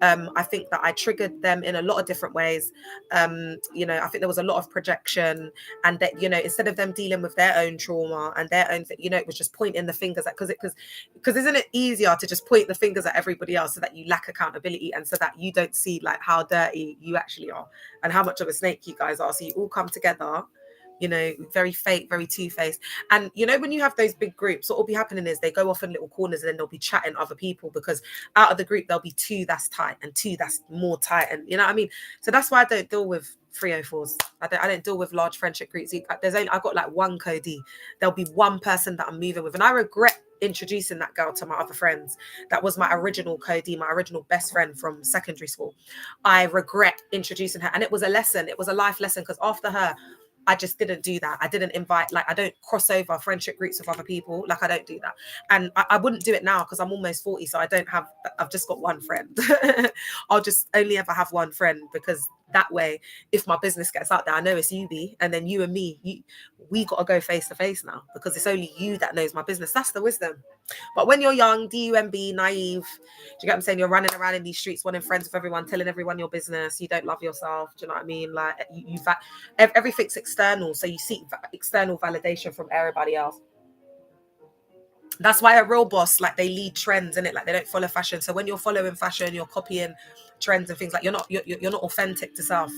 I think that I triggered them in a lot of different ways. I think there was a lot of projection, and that, instead of them dealing with their own trauma and their own, it was just pointing the fingers at, because isn't it easier to just point the fingers at everybody else so that you lack accountability and so that you don't see like how dirty you actually are and how much of a snake you guys are. So you all come together, very fake, very two-faced. And when you have those big groups, what will be happening is they go off in little corners and then they'll be chatting other people, because out of the group there'll be two that's tight and two that's more tight, and you know what I mean. So that's why I don't deal with 304s. I don't deal with large friendship groups. I've got like one Cody. There'll be one person that I'm moving with, and I regret introducing that girl to my other friends. That was my original Cody, my original best friend from secondary school. I regret introducing her, and it was a lesson. It was a life lesson, because after her, I just didn't do that. I didn't invite, like, I don't cross over friendship groups with other people. Like, I don't do that. And I wouldn't do it now, because I'm almost 40. So I've just got one friend. I'll just only ever have one friend, because that way, if my business gets out there, I know it's you, B, and then you and me, we got to go face to face now, because it's only you that knows my business. That's the wisdom. But when you're young, DUMB, naive, do you get what I'm saying? You're running around in these streets, wanting friends with everyone, telling everyone your business. You don't love yourself. Do you know what I mean? Like, everything's external. So you seek external validation from everybody else. That's why a real boss, like, they lead trends, in it, like, they don't follow fashion. So when you're following fashion, you're copying trends and things, like, you're not authentic to self.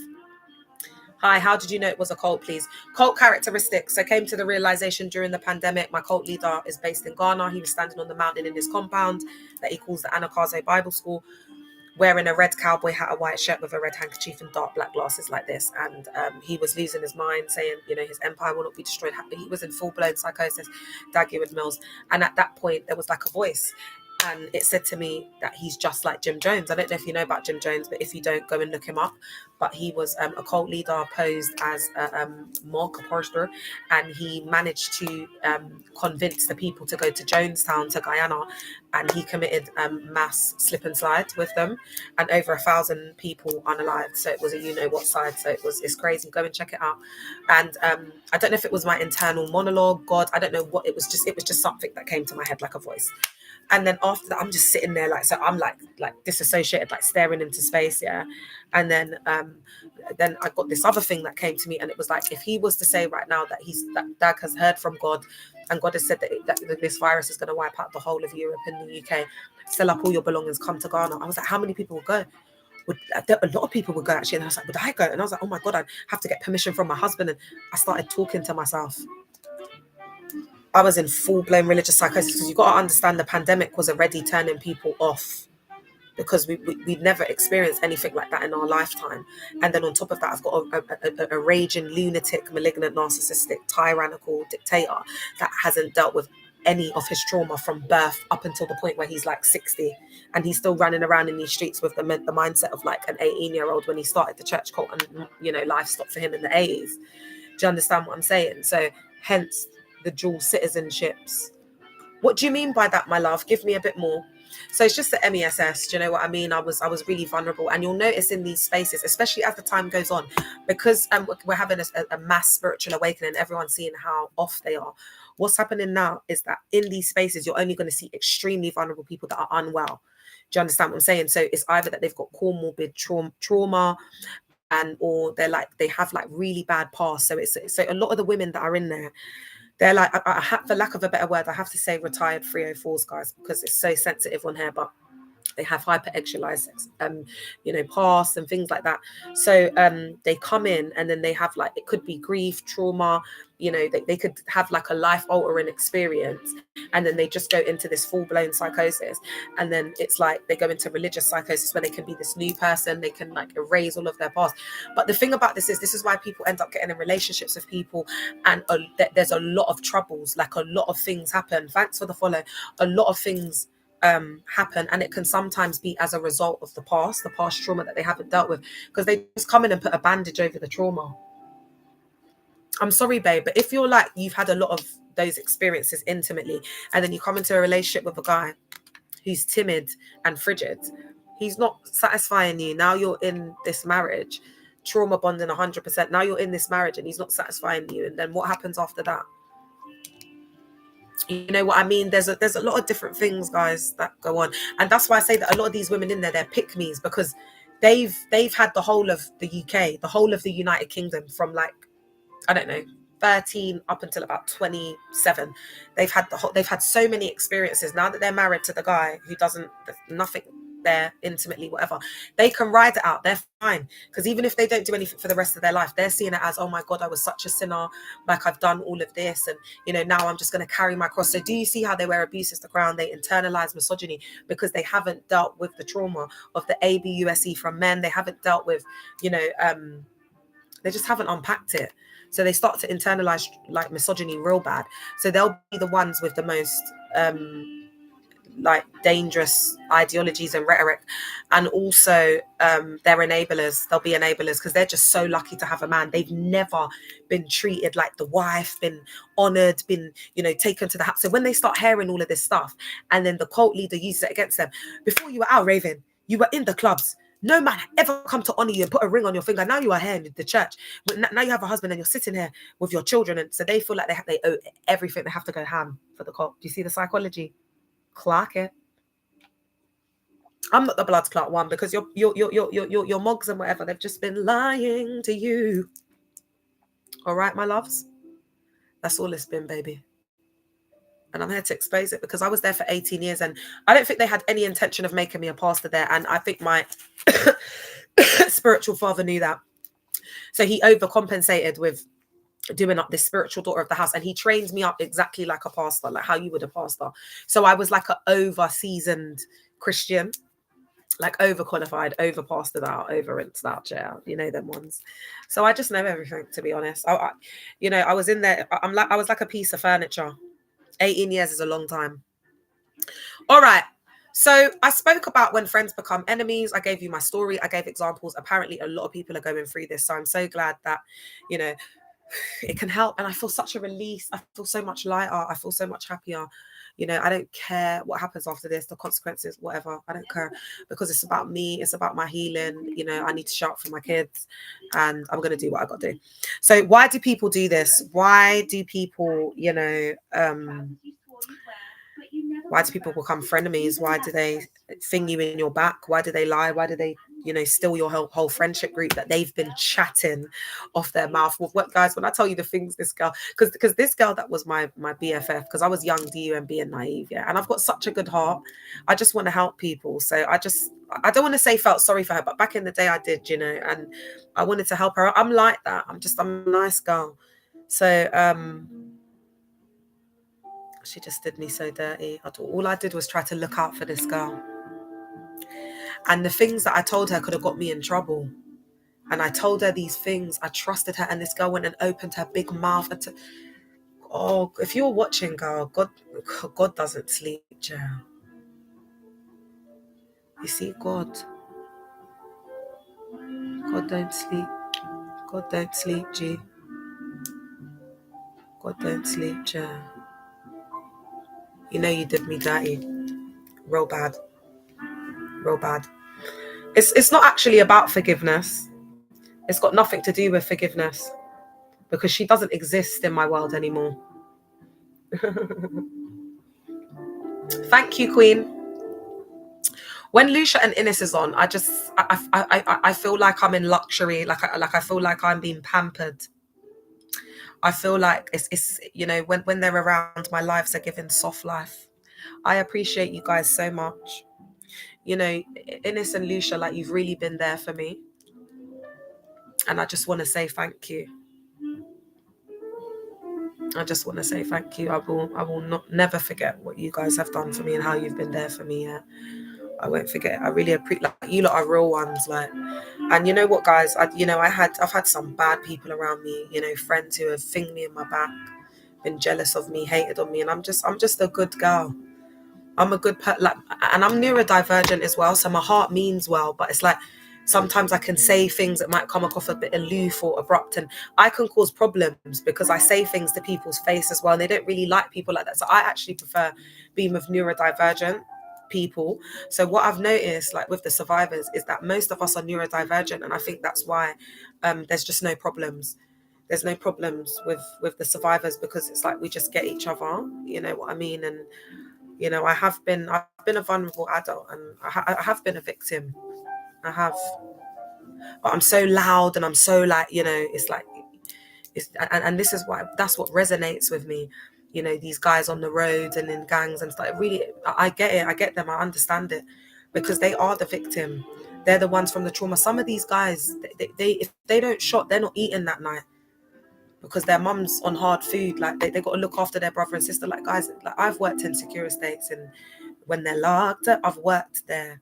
Hi, how did you know it was a cult, please? Cult characteristics. I came to the realization during the pandemic. My cult leader is based in Ghana. He was standing on the mountain in his compound that he calls the Anakazo Bible School, wearing a red cowboy hat, a white shirt with a red handkerchief and dark black glasses like this. And he was losing his mind, saying, his empire will not be destroyed. He was in full-blown psychosis, Daggy with Mills. And at that point, there was like a voice. And it said to me that he's just like Jim Jones. I don't know if you know about Jim Jones, but if you don't, go and look him up. But he was a cult leader posed as a monk, a pastor, and he managed to convince the people to go to Jonestown, to Guyana, and he committed mass slip and slide with them, and over 1,000 people unalived. So it was a what side. So it's crazy. Go and check it out. And I don't know if it was my internal monologue, God, I don't know what it was. It was just something that came to my head like a voice. And then after that, I'm just sitting there, like, so I'm like disassociated, like staring into space, yeah. And then I got this other thing that came to me, and it was like, if he was to say right now that Dag has heard from God, and God has said that this virus is going to wipe out the whole of Europe and the UK, sell up all your belongings, come to Ghana. I was like, how many people will go? A lot of people would go, actually. And I was like, would I go? And I was like, oh my God, I'd have to get permission from my husband. And I started talking to myself. I was in full-blown religious psychosis, because you've got to understand the pandemic was already turning people off, because we'd never experienced anything like that in our lifetime. And then on top of that, I've got a raging lunatic, malignant, narcissistic, tyrannical dictator that hasn't dealt with any of his trauma from birth up until the point where he's like 60, and he's still running around in these streets with the mindset of like an 18-year-old when he started the church cult, and life stopped for him in the 80s. Do you understand what I'm saying? So hence the dual citizenships. What do you mean by that, my love? Give me a bit more. So it's just the MESS. Do you know what I mean? I was really vulnerable, and you'll notice in these spaces, especially as the time goes on, because we're having a mass spiritual awakening, everyone's seeing how off they are. What's happening now is that in these spaces, you're only going to see extremely vulnerable people that are unwell. Do you understand what I'm saying? So it's either that they've got comorbid trauma, and or they have like really bad past. So a lot of the women that are in there, they're like, for lack of a better word, I have to say retired 304s, guys, because it's so sensitive on here, but they have hyper-actualized past and things like that. So they come in, and then they have, like, it could be grief, trauma, you know, they could have like a life altering experience, and then they just go into this full-blown psychosis, and then it's like they go into religious psychosis where they can be this new person, they can like erase all of their past. But the thing about this is why people end up getting in relationships with people, and there's a lot of troubles, like a lot of things happen. Thanks for the follow. A lot of things happen, and it can sometimes be as a result of the past trauma that they haven't dealt with, because they just come in and put a bandage over the trauma. I'm sorry, babe, but if you're like, you've had a lot of those experiences intimately, and then you come into a relationship with a guy who's timid and frigid, he's not satisfying you. Now you're in this marriage, trauma bonding 100%. Now you're in this marriage and he's not satisfying you, and then what happens after that? You know what I mean? There's a lot of different things, guys, that go on, and that's why I say that a lot of these women in there, they're pick-me's, because they've had the whole of the UK, the whole of the United Kingdom, from like, I don't know, 13 up until about 27. They've had so many experiences. Now that they're married to the guy who doesn't, nothing there intimately, whatever, they can ride it out. They're fine, because even if they don't do anything for the rest of their life, they're seeing it as, oh my God, I was such a sinner, like I've done all of this, and you know, now I'm just going to carry my cross. So do you see how they wear abuse as the crown? They internalize misogyny because they haven't dealt with the trauma of the ABUSE from men. They haven't dealt with, you know, they just haven't unpacked it. So they start to internalize like misogyny real bad. So they'll be the ones with the most like dangerous ideologies and rhetoric, and also they're enablers. They'll be enablers because they're just so lucky to have a man. They've never been treated like the wife, been honored, been, you know, taken to the house. So when they start hearing all of this stuff, and then the cult leader uses it against them, before you were out raving, you were in the clubs, no man ever come to honor you and put a ring on your finger. Now you are here in the church. Now you have a husband and you're sitting here with your children, and so they feel like they owe everything. They have to go ham for the cult. Do you see the psychology? Clark it. I'm not the blood clot one, because your mogs and whatever, they've just been lying to you. All right, my loves. That's all it's been, baby. And I'm here to expose it, because I was there for 18 years, and I don't think they had any intention of making me a pastor there. And I think my spiritual father knew that. So he overcompensated with doing up this spiritual daughter of the house, and he trained me up exactly like a pastor, like how you would a pastor. So I was like an over seasoned Christian, like overqualified, over pastored out, over rinsed out, yeah, you know them ones. So I just know everything, to be honest. You know, I was in there, I was like a piece of furniture. 18 years is a long time. All right. So I spoke about when friends become enemies. I gave you my story. I gave examples. Apparently a lot of people are going through this. So I'm so glad that, you know, it can help. And I feel such a release. I feel so much lighter. I feel so much happier. You know, I don't care what happens after this, the consequences, whatever. I don't care, because it's about me. It's about my healing. You know, I need to show up for my kids, and I'm going to do what I got to do. So why do people do this? Why do people, you know, why do people become frenemies? Why do they thing you in your back? Why do they lie? Why do they, you know, steal your whole friendship group that they've been chatting off their mouth? Well, what, guys, when I tell you the things this girl, because this girl that was my BFF, because I was young, DUMB and naive, yeah, and I've got such a good heart. I just want to help people. So I don't want to say felt sorry for her, but back in the day I did, you know, and I wanted to help her. I'm like that. I'm a nice girl. So she just did me so dirty. All I did was try to look out for this girl. And the things that I told her could have got me in trouble. And I told her these things. I trusted her. And this girl went and opened her big mouth. Oh, if you're watching, girl, God doesn't sleep, Joe. You see, God don't sleep. God don't sleep, G. God don't sleep, Joe. You know you did me dirty. Real bad. Real bad. It's not actually about forgiveness. It's got nothing to do with forgiveness, because she doesn't exist in my world anymore. Thank you, Queen. When Lucia and Innes is on, I feel like I'm in luxury. Like I feel like I'm being pampered. I feel like it's you know, when they're around, my lives are given soft life. I appreciate you guys so much. You know, Innes and Lucia, like, you've really been there for me, and I just want to say thank you. I just want to say thank you. I will not never forget what you guys have done for me and how you've been there for me. Yeah, I won't forget. I really appreciate, like, you lot are real ones. Like, and you know what, guys? I've had some bad people around me. You know, friends who have thinged me in my back, been jealous of me, hated on me, and I'm just a good girl. I'm a good like, and I'm neurodivergent as well, so my heart means well, but it's like sometimes I can say things that might come across a bit aloof or abrupt, and I can cause problems because I say things to people's face as well, and they don't really like people like that. So I actually prefer being with neurodivergent people. So what I've noticed, like with the survivors, is that most of us are neurodivergent, and I think that's why there's just no problems. There's no problems with the survivors, because it's like we just get each other. You know what I mean? And you know, I've been a vulnerable adult, and I have been a victim. I have, but I'm so loud, and I'm so, like, you know, it's like, and this is why, that's what resonates with me. You know, these guys on the roads and in gangs and stuff. Really, I get it. I get them. I understand it, because they are the victim. They're the ones from the trauma. Some of these guys, they if they don't shop, they're not eating that night, because their mum's on hard food. Like, they got to look after their brother and sister. Like, guys, like, I've worked in secure estates, and when they're locked up, I've worked there.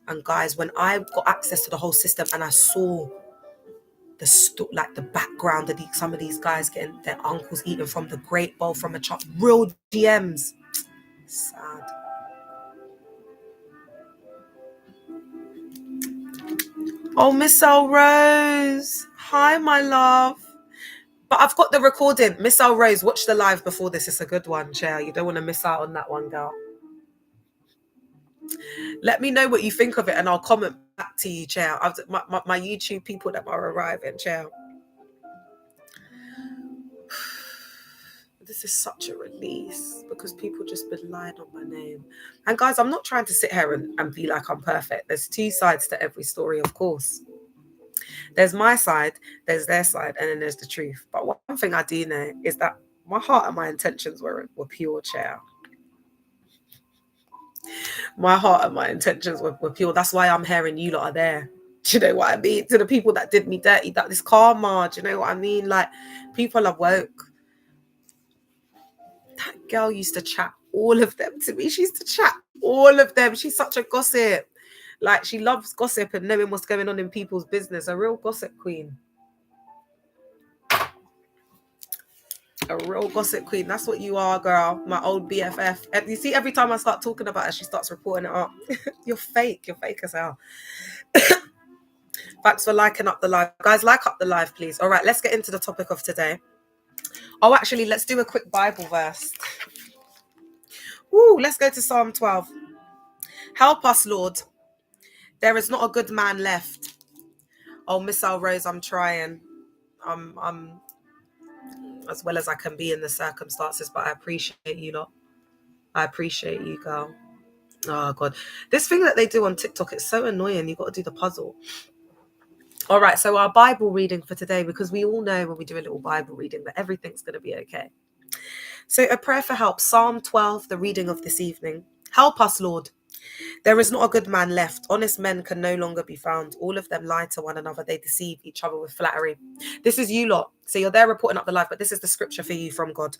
And guys, when I got access to the whole system and I saw the background of some of these guys getting their uncles eaten from the great bowl from a child, real DMs, sad. Oh, Miss El Rose, hi, my love. But I've got the recording. Miss El Rose, watch the live before this. It's a good one, Chair. You don't want to miss out on that one, girl. Let me know what you think of it, and I'll comment back to you, Chair. My YouTube people that are arriving, Chair. This is such a release, because people just been lying on my name. And guys, I'm not trying to sit here and be like I'm perfect. There's two sides to every story, of course. There's my side, there's their side, and then there's the truth. But one thing I do know is that my heart and my intentions were pure, Chair. My heart and my intentions were pure. That's why I'm here and you lot are there. Do you know what I mean? To the people that did me dirty, that this karma, do you know what I mean? Like, people are woke. That girl used to chat all of them to me. She used to chat all of them. She's such a gossip. Like, she loves gossip and knowing what's going on in people's business. A real gossip queen. A real gossip queen. That's what you are, girl. My old BFF. And you see, every time I start talking about her, she starts reporting it up. You're fake. You're fake as hell. Thanks for liking up the live. Guys, like up the live, please. All right, let's get into the topic of today. Oh, actually, let's do a quick Bible verse. Woo, let's go to Psalm 12. Help us, Lord. There is not a good man left. Oh, Miss El Rose, I'm trying. I'm as well as I can be in the circumstances, but I appreciate you lot. I appreciate you, girl. Oh, God. This thing that they do on TikTok, it's so annoying. You got to do the puzzle. All right, so our Bible reading for today, because we all know when we do a little Bible reading that everything's going to be okay. So a prayer for help, Psalm 12, the reading of this evening. Help us, Lord. There is not a good man left. Honest men can no longer be found. All of them lie to one another. They deceive each other with flattery. This is you lot. So you're there reporting up the life, but this is the scripture for you from God.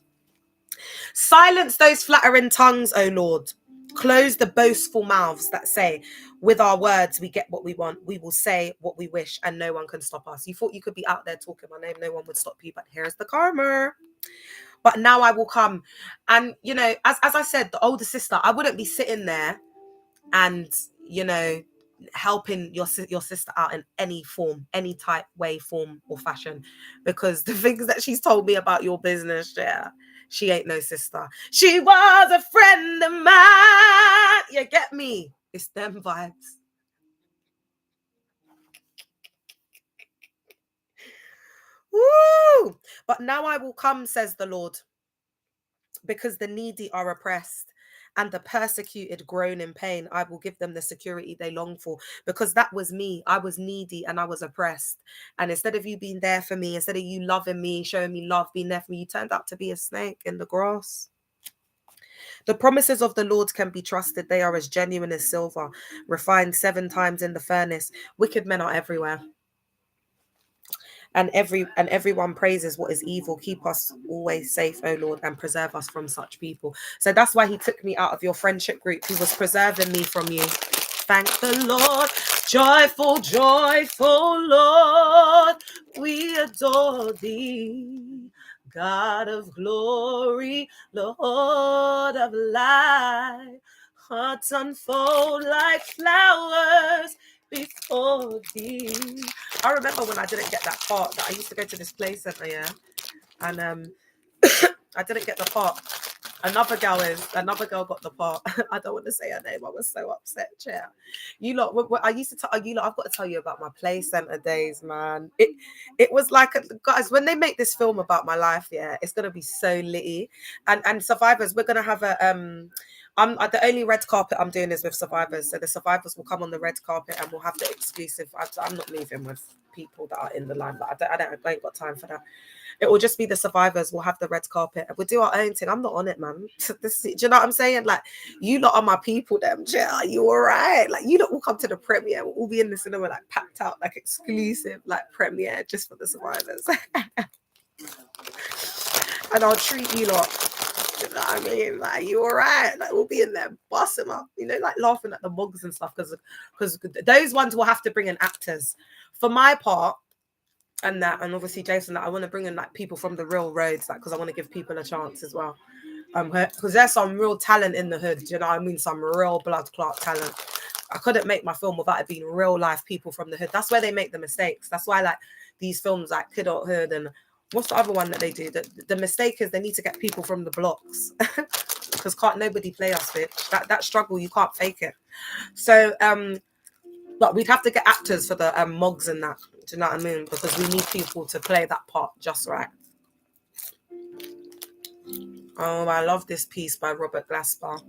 Silence those flattering tongues, O Lord. Close the boastful mouths that say, with our words we get what we want. We will say what we wish and no one can stop us. You thought you could be out there talking my name, no one would stop you, but here's the karma. But now I will come. And, you know, as I said, the older sister, I wouldn't be sitting there and, you know, helping your sister out in any form, any type, way, form or fashion, because the things that she's told me about your business, yeah, she ain't no sister. She was a friend of mine. You get me? It's them vibes. Woo! But now I will come, says the Lord, because the needy are oppressed and the persecuted groan in pain. I will give them the security they long for, because that was me. I was needy and I was oppressed. And instead of you being there for me, instead of you loving me, showing me love, being there for me, you turned out to be a snake in the grass. The promises of the Lord can be trusted. They are as genuine as silver, refined 7 times in the furnace. Wicked men are everywhere. and everyone praises what is evil. Keep us always safe, O Lord, and preserve us from such people. So that's why he took me out of your friendship group. He was preserving me from you. Thank the Lord. Joyful, joyful Lord, we adore thee. God of glory, Lord of light, hearts unfold like flowers before thee. I remember when I didn't get that part, that I used to go to this play center, yeah, and I didn't get the part. Another girl got the part. I don't want to say her name. I was so upset. Yeah, you lot. I used to tell you lot. I've got to tell you about my play center days, man. It was like, guys, when they make this film about my life, yeah, it's gonna be so litty. And survivors, we're gonna have a I'm the only red carpet I'm doing is with survivors. So the survivors will come on the red carpet and we'll have the exclusive. I'm not leaving with people that are in the line, but I ain't got time for that. It will just be the survivors. We'll have the red carpet. We'll do our own thing. I'm not on it, man. Do you know what I'm saying? Like, you lot are my people, them. Yeah, you all right? Like, you lot will come to the premiere. We'll all be in the cinema, like, packed out, like, exclusive, like, premiere just for the survivors. And I'll treat you lot. You know what I mean? Like, you all right? Like, we'll be in there, bust them up, you know, like laughing at the mugs and stuff, because those ones will have to bring in actors. For my part, and obviously Jason, that I want to bring in like people from the real roads, like, because I want to give people a chance as well. Because there's some real talent in the hood, you know what I mean? Some real blood clot talent. I couldn't make my film without it being real life people from the hood. That's where they make the mistakes. That's why, like, these films like Kid Out Hood and what's the other one that they do? The mistake is they need to get people from the blocks. Because can't nobody play us, bitch. That struggle, you can't fake it. So but we'd have to get actors for the mogs and that. Do you know what I mean? Because we need people to play that part just right. Oh, I love this piece by Robert Glasper.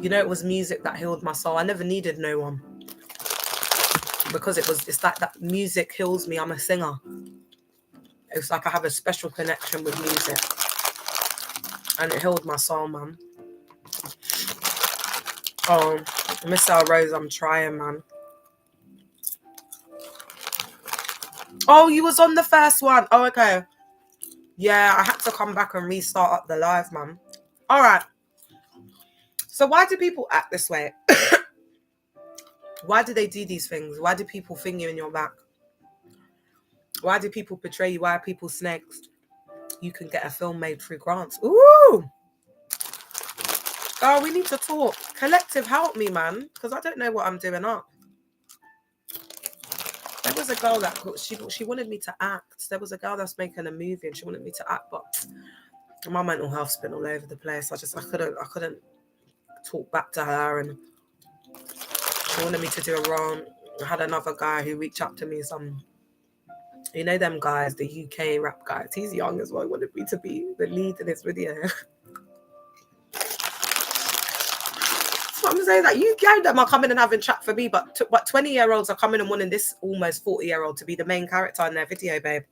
You know, it was music that healed my soul. I never needed no one. Because it's like that music heals me. I'm a singer. It's like I have a special connection with music. And it healed my soul, man. Oh, Miss L Rose, I'm trying, man. Oh, you was on the first one. Oh, okay. Yeah, I had to come back and restart up the live, man. All right. So why do people act this way? Why do they do these things? Why do people finger you in your back? Why do people betray you? Why are people snakes? You can get a film made through grants. Ooh. Oh, we need to talk. Collective, help me, man. Because I don't know what I'm doing up. There was a girl that she wanted me to act. There was a girl that's making a movie and she wanted me to act, but my mental health's been all over the place. I couldn't talk back to her, and she wanted me to do a role. I had another guy who reached out to me, you know them guys, the UK rap guys. He's young as well. He wanted me to be the lead in his video. I'm saying that UK them are coming and having chat for me, but 20-year-olds are coming and wanting this almost 40-year-old to be the main character in their video, babe.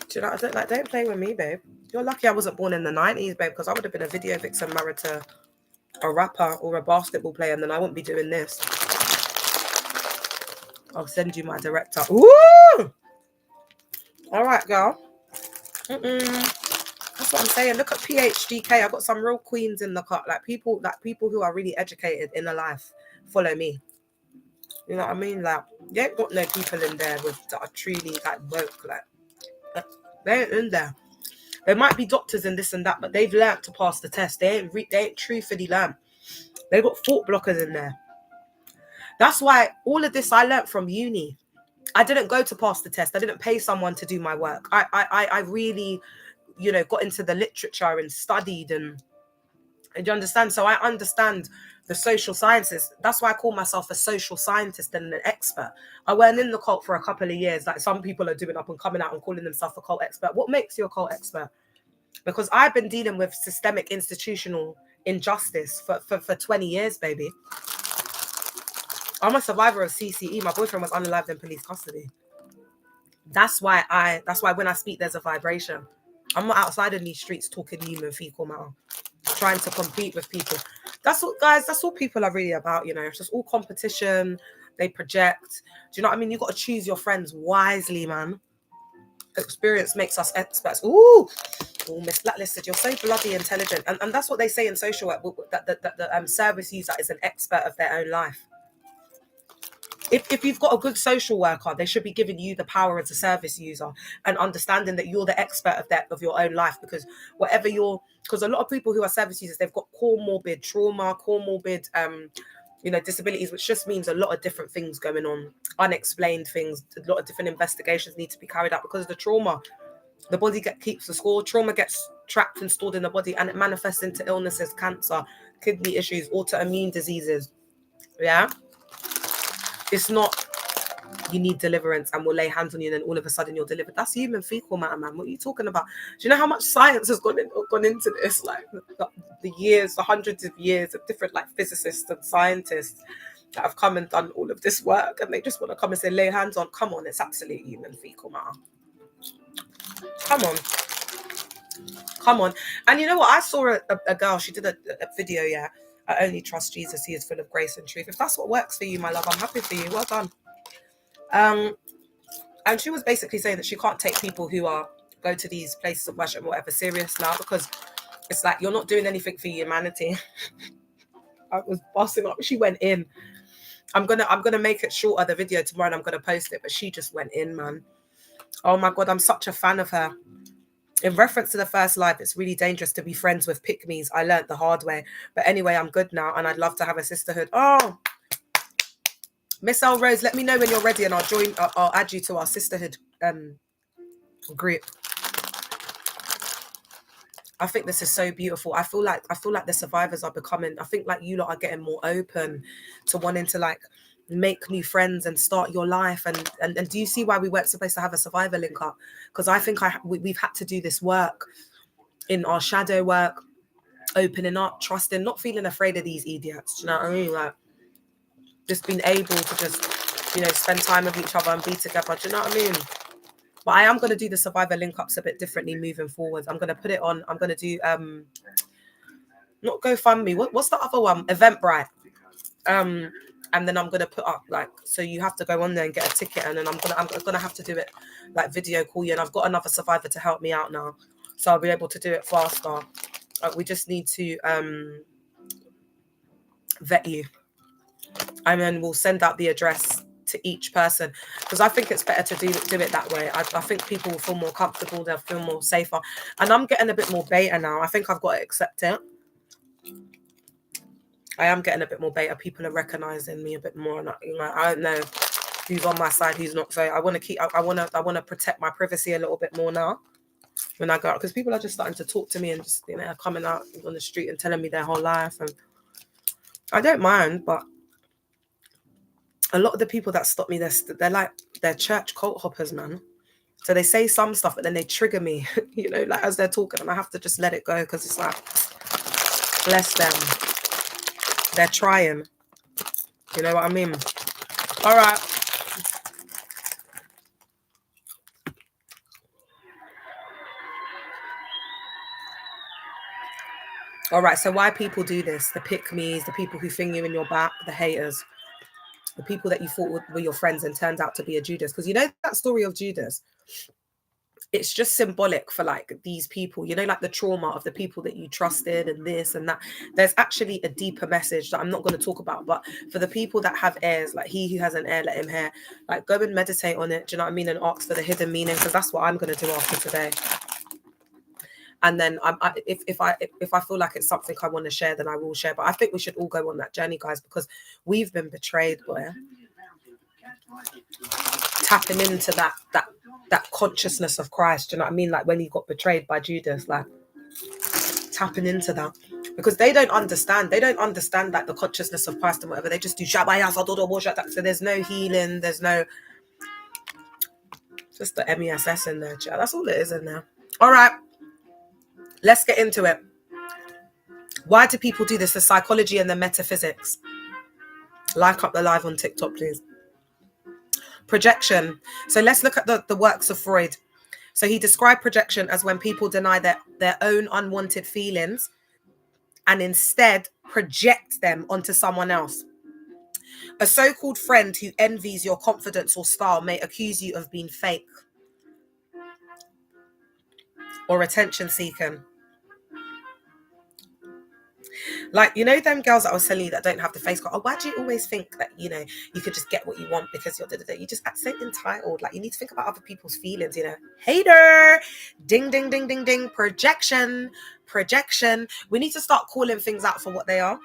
Do you know? Don't play with me, babe. You're lucky I wasn't born in the 90s, babe, because I would have been a video vixen married to a rapper or a basketball player, and then I wouldn't be doing this. I'll send you my director. Ooh! All right, girl. That's what I'm saying. Look at PhDK. I got some real queens in the cut. Like people who are really educated in the life. Follow me. You know what I mean? Like, you ain't got no people in there that are truly like woke. Like, they ain't in there. There might be doctors and this and that, but they've learned to pass the test. They ain't truthfully learned. They got thought blockers in there. That's why all of this I learned from uni. I didn't go to pass the test. I didn't pay someone to do my work. I really, you know, got into the literature and studied and you understand? So I understand the social sciences. That's why I call myself a social scientist and an expert. I went in the cult for a couple of years. Like some people are doing up and coming out and calling themselves a cult expert. What makes you a cult expert? Because I've been dealing with systemic institutional injustice for 20 years, baby. I'm a survivor of CCE. My boyfriend was unalived in police custody. That's why when I speak, there's a vibration. I'm not outside in these streets talking human fecal matter. trying to compete with people. That's what, guys, that's what people are really about, you know. It's just all competition. They project. Do you know what I mean? You got to choose your friends wisely, man. Experience makes us experts. Ooh, Miss Blacklisted, you're so bloody intelligent. And that's what they say in social work, that the service user is an expert of their own life. If you've got a good social worker, they should be giving you the power as a service user and understanding that you're the expert of your own life, because because a lot of people who are service users, they've got comorbid trauma, comorbid disabilities, which just means a lot of different things going on, unexplained things. A lot of different investigations need to be carried out because of the trauma. The body keeps the score. Trauma gets trapped and stored in the body, and it manifests into illnesses, cancer, kidney issues, autoimmune diseases. Yeah, it's not you need deliverance and we'll lay hands on you and then all of a sudden you're delivered. That's human fecal matter, man. What are you talking about? Do you know how much science has gone into this? Like the years, the hundreds of years of different like physicists and scientists that have come and done all of this work, and they just want to come and say lay hands on. Come on, it's absolute human fecal matter. Come on. And you know what? I saw a girl, she did a video, yeah. I only trust Jesus, he is full of grace and truth. If that's what works for you, my love, I'm happy for you. Well done. And she was basically saying that she can't take people who go to these places of worship or whatever serious now, because it's like you're not doing anything for humanity. I was bossing up. She went in. I'm gonna make it shorter, the video tomorrow, and I'm gonna post it. But she just went in, man. Oh my God, I'm such a fan of her. In reference to the first live, it's really dangerous to be friends with pick-me's. I learned the hard way. But anyway, I'm good now, and I'd love to have a sisterhood. Oh, Miss L Rose, let me know when you're ready, and I'll add you to our sisterhood group. I think this is so beautiful. I feel like the survivors are becoming, I think like you lot are getting more open to wanting to like make new friends and start your life. And do you see why we weren't supposed to have a survivor link up? Because I think we've had to do this work in our shadow work, opening up, trusting, not feeling afraid of these idiots. Do you know what I mean? Like just being able to just, spend time with each other and be together. Do you know what I mean? But I am going to do the survivor link ups a bit differently moving forward. I'm going to put it on. I'm going to do not GoFundMe. What's the other one? Eventbrite. And then I'm going to put up like, so you have to go on there and get a ticket, and then I'm gonna have to do it like video call you. And I've got another survivor to help me out now, so I'll be able to do it faster. We just need to vet you, and then we'll send out the address to each person, because I think it's better to do it that way. I think people will feel more comfortable, they'll feel more safer. And I'm getting a bit more beta now. I think I've got to accept it. I am getting a bit more beta. People are recognizing me a bit more, and I don't know who's on my side, who's not. So I want to protect my privacy a little bit more now when I go out, because people are just starting to talk to me and just coming out on the street and telling me their whole life, and I don't mind. But a lot of the people that stop me, they're church cult hoppers, man. So they say some stuff, but then they trigger me, like as they're talking, and I have to just let it go, because it's like, bless them. They're trying. You know what I mean? All right. All right, so why people do this? The pick-me's, the people who thing you in your back, the haters, the people that you thought were your friends and turned out to be a Judas. Because that story of Judas, it's just symbolic for like these people, like the trauma of the people that you trusted and this and that. There's actually a deeper message that I'm not going to talk about, but for the people that have heirs, like he who has an heir, let him hear. Like go and meditate on it, do you know what I mean? And ask for the hidden meaning, because that's what I'm going to do after today. And then if I feel like it's something I want to share, then I will share. But I think we should all go on that journey, guys, because we've been betrayed, boy. Tapping into that consciousness of Christ, do you know what I mean? Like when he got betrayed by Judas, like tapping into that, because they don't understand like the consciousness of Christ and whatever. They just do so there's no healing, there's no, just the MESS in there, child. That's all it is in there. All right, let's get into it. Why do people do this? The psychology and the metaphysics. Like up the live on TikTok, please. Projection. So let's look at the works of Freud. So he described projection as when people deny their own unwanted feelings and instead project them onto someone else. A so-called friend who envies your confidence or style may accuse you of being fake or attention seeking. Like, you know, them girls that I was telling you that don't have the face card. Oh, why do you always think that, you know, you could just get what you want because you're you just act so entitled? Like, you need to think about other people's feelings, you know. Hater, ding, ding, ding, ding, ding, projection. We need to start calling things out for what they are.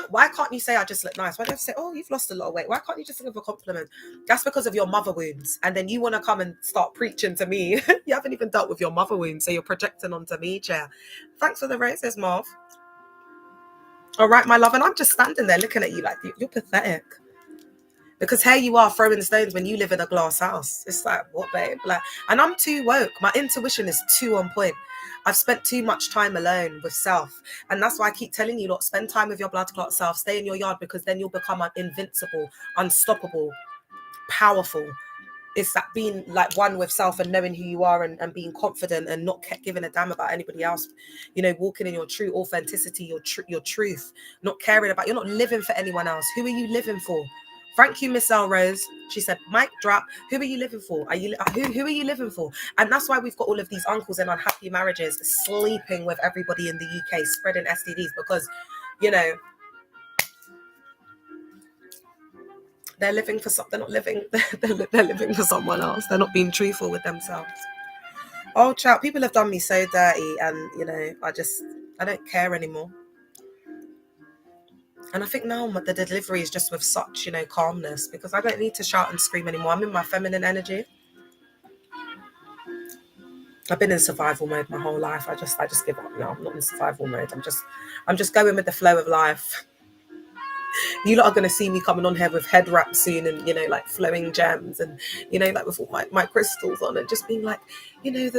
Why can't you say I just look nice? Why don't you say, oh, you've lost a lot of weight? Why can't you just give a compliment? That's because of your mother wounds. And then you want to come and start preaching to me. You haven't even dealt with your mother wounds, so you're projecting onto me, chair. Thanks for the roses, Marv. All right, my love. And I'm just standing there looking at you like, you're pathetic. Because here you are throwing stones when you live in a glass house. It's like, what, babe? Like, and I'm too woke. My intuition is too on point. I've spent too much time alone with self. And that's why I keep telling you, lot, spend time with your blood clot self. Stay in your yard, because then you'll become invincible, unstoppable, powerful. It's that being like one with self and knowing who you are, and being confident and not giving a damn about anybody else. You know, walking in your true authenticity, your truth, not caring about, you're not living for anyone else. Who are you living for? Thank you, Miss El Rose. She said, mic drop. Who are you living for? Who are you living for? And that's why we've got all of these uncles in unhappy marriages, sleeping with everybody in the UK, spreading STDs, because, you know, they're living for something. They're not living. They're living for someone else. They're not being truthful with themselves. Oh, child, people have done me so dirty, and you know, I don't care anymore. And I think now the delivery is just with such, you know, calmness, because I don't need to shout and scream anymore. I'm in my feminine energy. I've been in survival mode my whole life. I just give up now. I'm not in survival mode. I'm just going with the flow of life. You lot are going to see me coming on here with head wrap soon, and, you know, like flowing gems, and, you know, like with all my crystals on, and just being like, you know,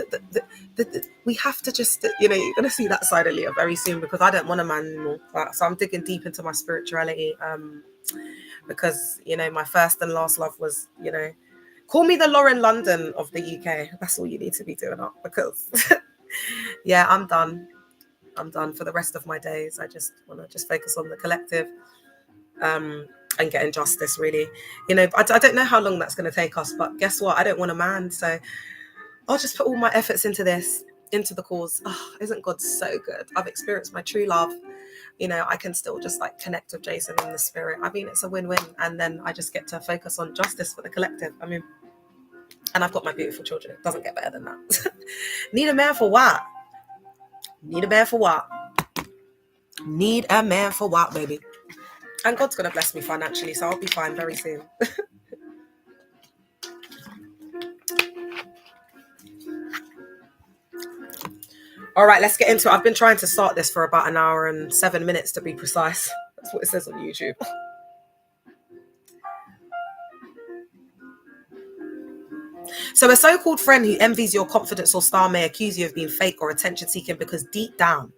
we have to just, you know, you're going to see that side of Leah very soon, because I don't want a man anymore. So I'm digging deep into my spirituality, because, you know, my first and last love was, you know, call me the Lauren London of the UK. That's all you need to be doing up, because yeah, I'm done for the rest of my days. I just want to just focus on the collective, and getting justice, really. You know, I don't know how long that's going to take us, but guess what? I don't want a man, so I'll just put all my efforts into this, into the cause. Oh, isn't God so good? I've experienced my true love. You know, I can still just like connect with Jason in the spirit. I mean, it's a win-win, and then I just get to focus on justice for the collective. I mean, and I've got my beautiful children. It doesn't get better than that. Need a man for what? Need a man for what? Need a man for what, baby? And God's going to bless me financially, so I'll be fine very soon. All right, let's get into it. I've been trying to start this for about an hour and 7 minutes, to be precise. That's what it says on YouTube. So a so-called friend who envies your confidence or style may accuse you of being fake or attention-seeking, because deep down,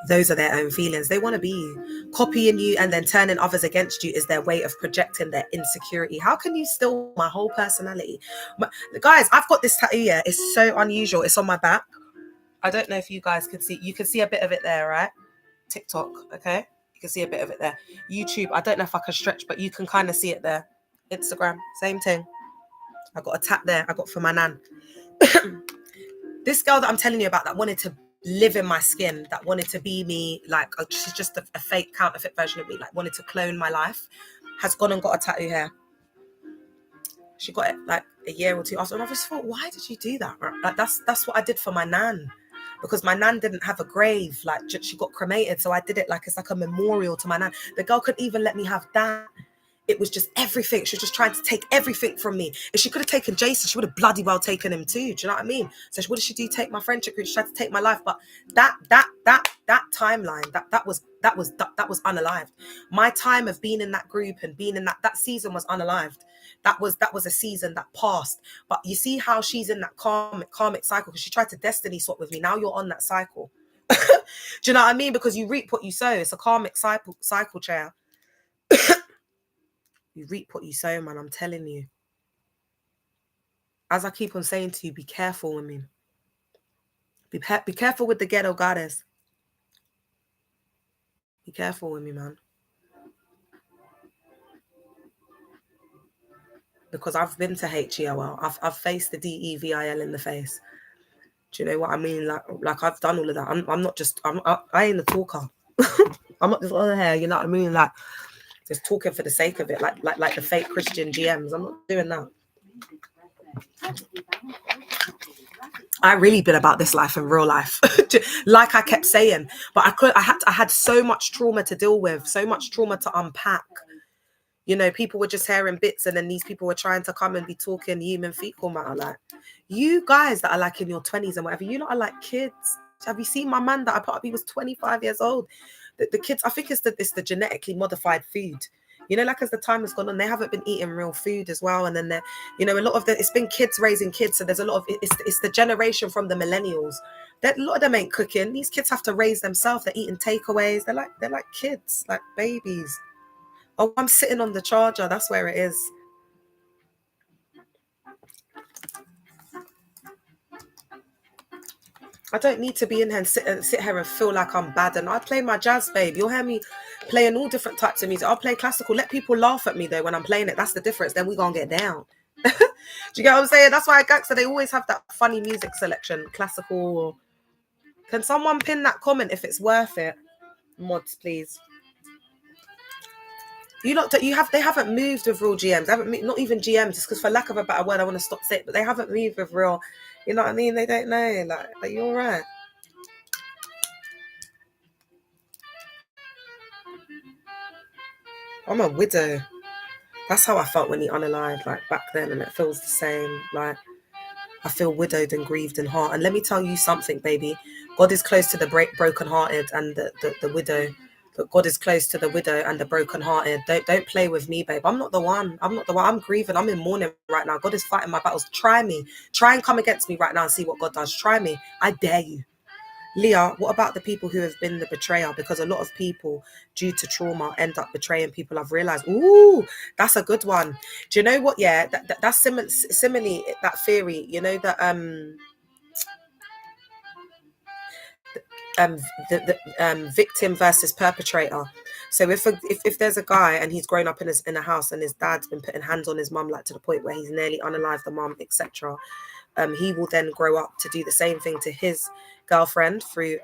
those are their own feelings. They want to be you. Copying you and then turning others against you is their way of projecting their insecurity. How can you steal my whole personality? Guys, I've got this tattoo here. It's so unusual. It's on my back. I don't know if you guys can see. You can see a bit of it there, right? TikTok, okay? You can see a bit of it there. YouTube, I don't know if I can stretch, but you can kind of see it there. Instagram, same thing. I got a tat there. I got for my nan. This girl that I'm telling you about, that wanted to live in my skin, that wanted to be me, like she's just a fake counterfeit version of me, like wanted to clone my life, has gone and got a tattoo here. She got it like a year or two after, and I just thought, why did you do that? Like that's what I did for my nan, because my nan didn't have a grave, like she got cremated, so I did it like it's like a memorial to my nan. The girl couldn't even let me have that. It was just everything. She was just trying to take everything from me. If she could have taken Jason, she would have bloody well taken him too. Do you know what I mean? So what did she do? Take my friendship group. She tried to take my life. But that timeline, that was unalived. My time of being in that group and being in that season was unalived. That was a season that passed. But you see how she's in that karmic cycle, because she tried to destiny swap with me. Now you're on that cycle. Do you know what I mean? Because you reap what you sow. It's a karmic cycle, chair. You reap what you sow, man. I'm telling you. As I keep on saying to you, be careful, women. Be careful with the ghetto goddess. Be careful with me, man. Because I've been to HEOL. I've faced the DEVIL in the face. Do you know what I mean? Like I've done all of that. I'm not just I ain't a talker. I'm not just on here, you know what I mean? Like just talking for the sake of it, like the fake Christian GMs. I'm not doing that. I really been about this life in real life, like I kept saying. But I had so much trauma to deal with, so much trauma to unpack. You know, people were just hearing bits, and then these people were trying to come and be talking human fecal matter. Like, you guys that are like in your 20s and whatever, you lot are like kids. Have you seen my man that I put up? He was 25 years old. The kids, I think it's the genetically modified food. You know, like as the time has gone on, they haven't been eating real food as well. And then they're, you know, a lot of it's been kids raising kids. So there's a lot of, it's the generation from the millennials. That a lot of them ain't cooking. These kids have to raise themselves. They're eating takeaways. They're like kids, like babies. Oh, I'm sitting on the charger. That's where it is. I don't need to be in here and sit here and feel like I'm bad. And I play my jazz, babe. You'll hear me playing all different types of music. I'll play classical. Let people laugh at me though when I'm playing it. That's the difference. Then we gonna get down. Do you get what I'm saying? That's why Gangsta, they always have that funny music selection, classical. Can someone pin that comment if it's worth it? Mods, please. They haven't moved with real GMs. They haven't moved, not even GMs, just because for lack of a better word, I want to stop saying it, but they haven't moved with real, you know what I mean? They don't know. Like you're all right. I'm a widow. That's how I felt when he unalived, like back then, and it feels the same. Like I feel widowed and grieved in heart. And let me tell you something, baby. God is close to the brokenhearted and the widow. But God is close to the widow and the brokenhearted. Don't play with me, babe. I'm not the one. I'm grieving. I'm in mourning right now. God is fighting my battles. Try me. Try and come against me right now and see what God does. Try me. I dare you. Leah, what about the people who have been the betrayer? Because a lot of people, due to trauma, end up betraying people. I've realized. Ooh, that's a good one. Do you know what? Yeah, that's similarly that theory. You know that victim versus perpetrator. So if there's a guy and he's grown up in a house and his dad's been putting hands on his mum, like to the point where he's nearly unalived the mum, etc. He will then grow up to do the same thing to his girlfriend through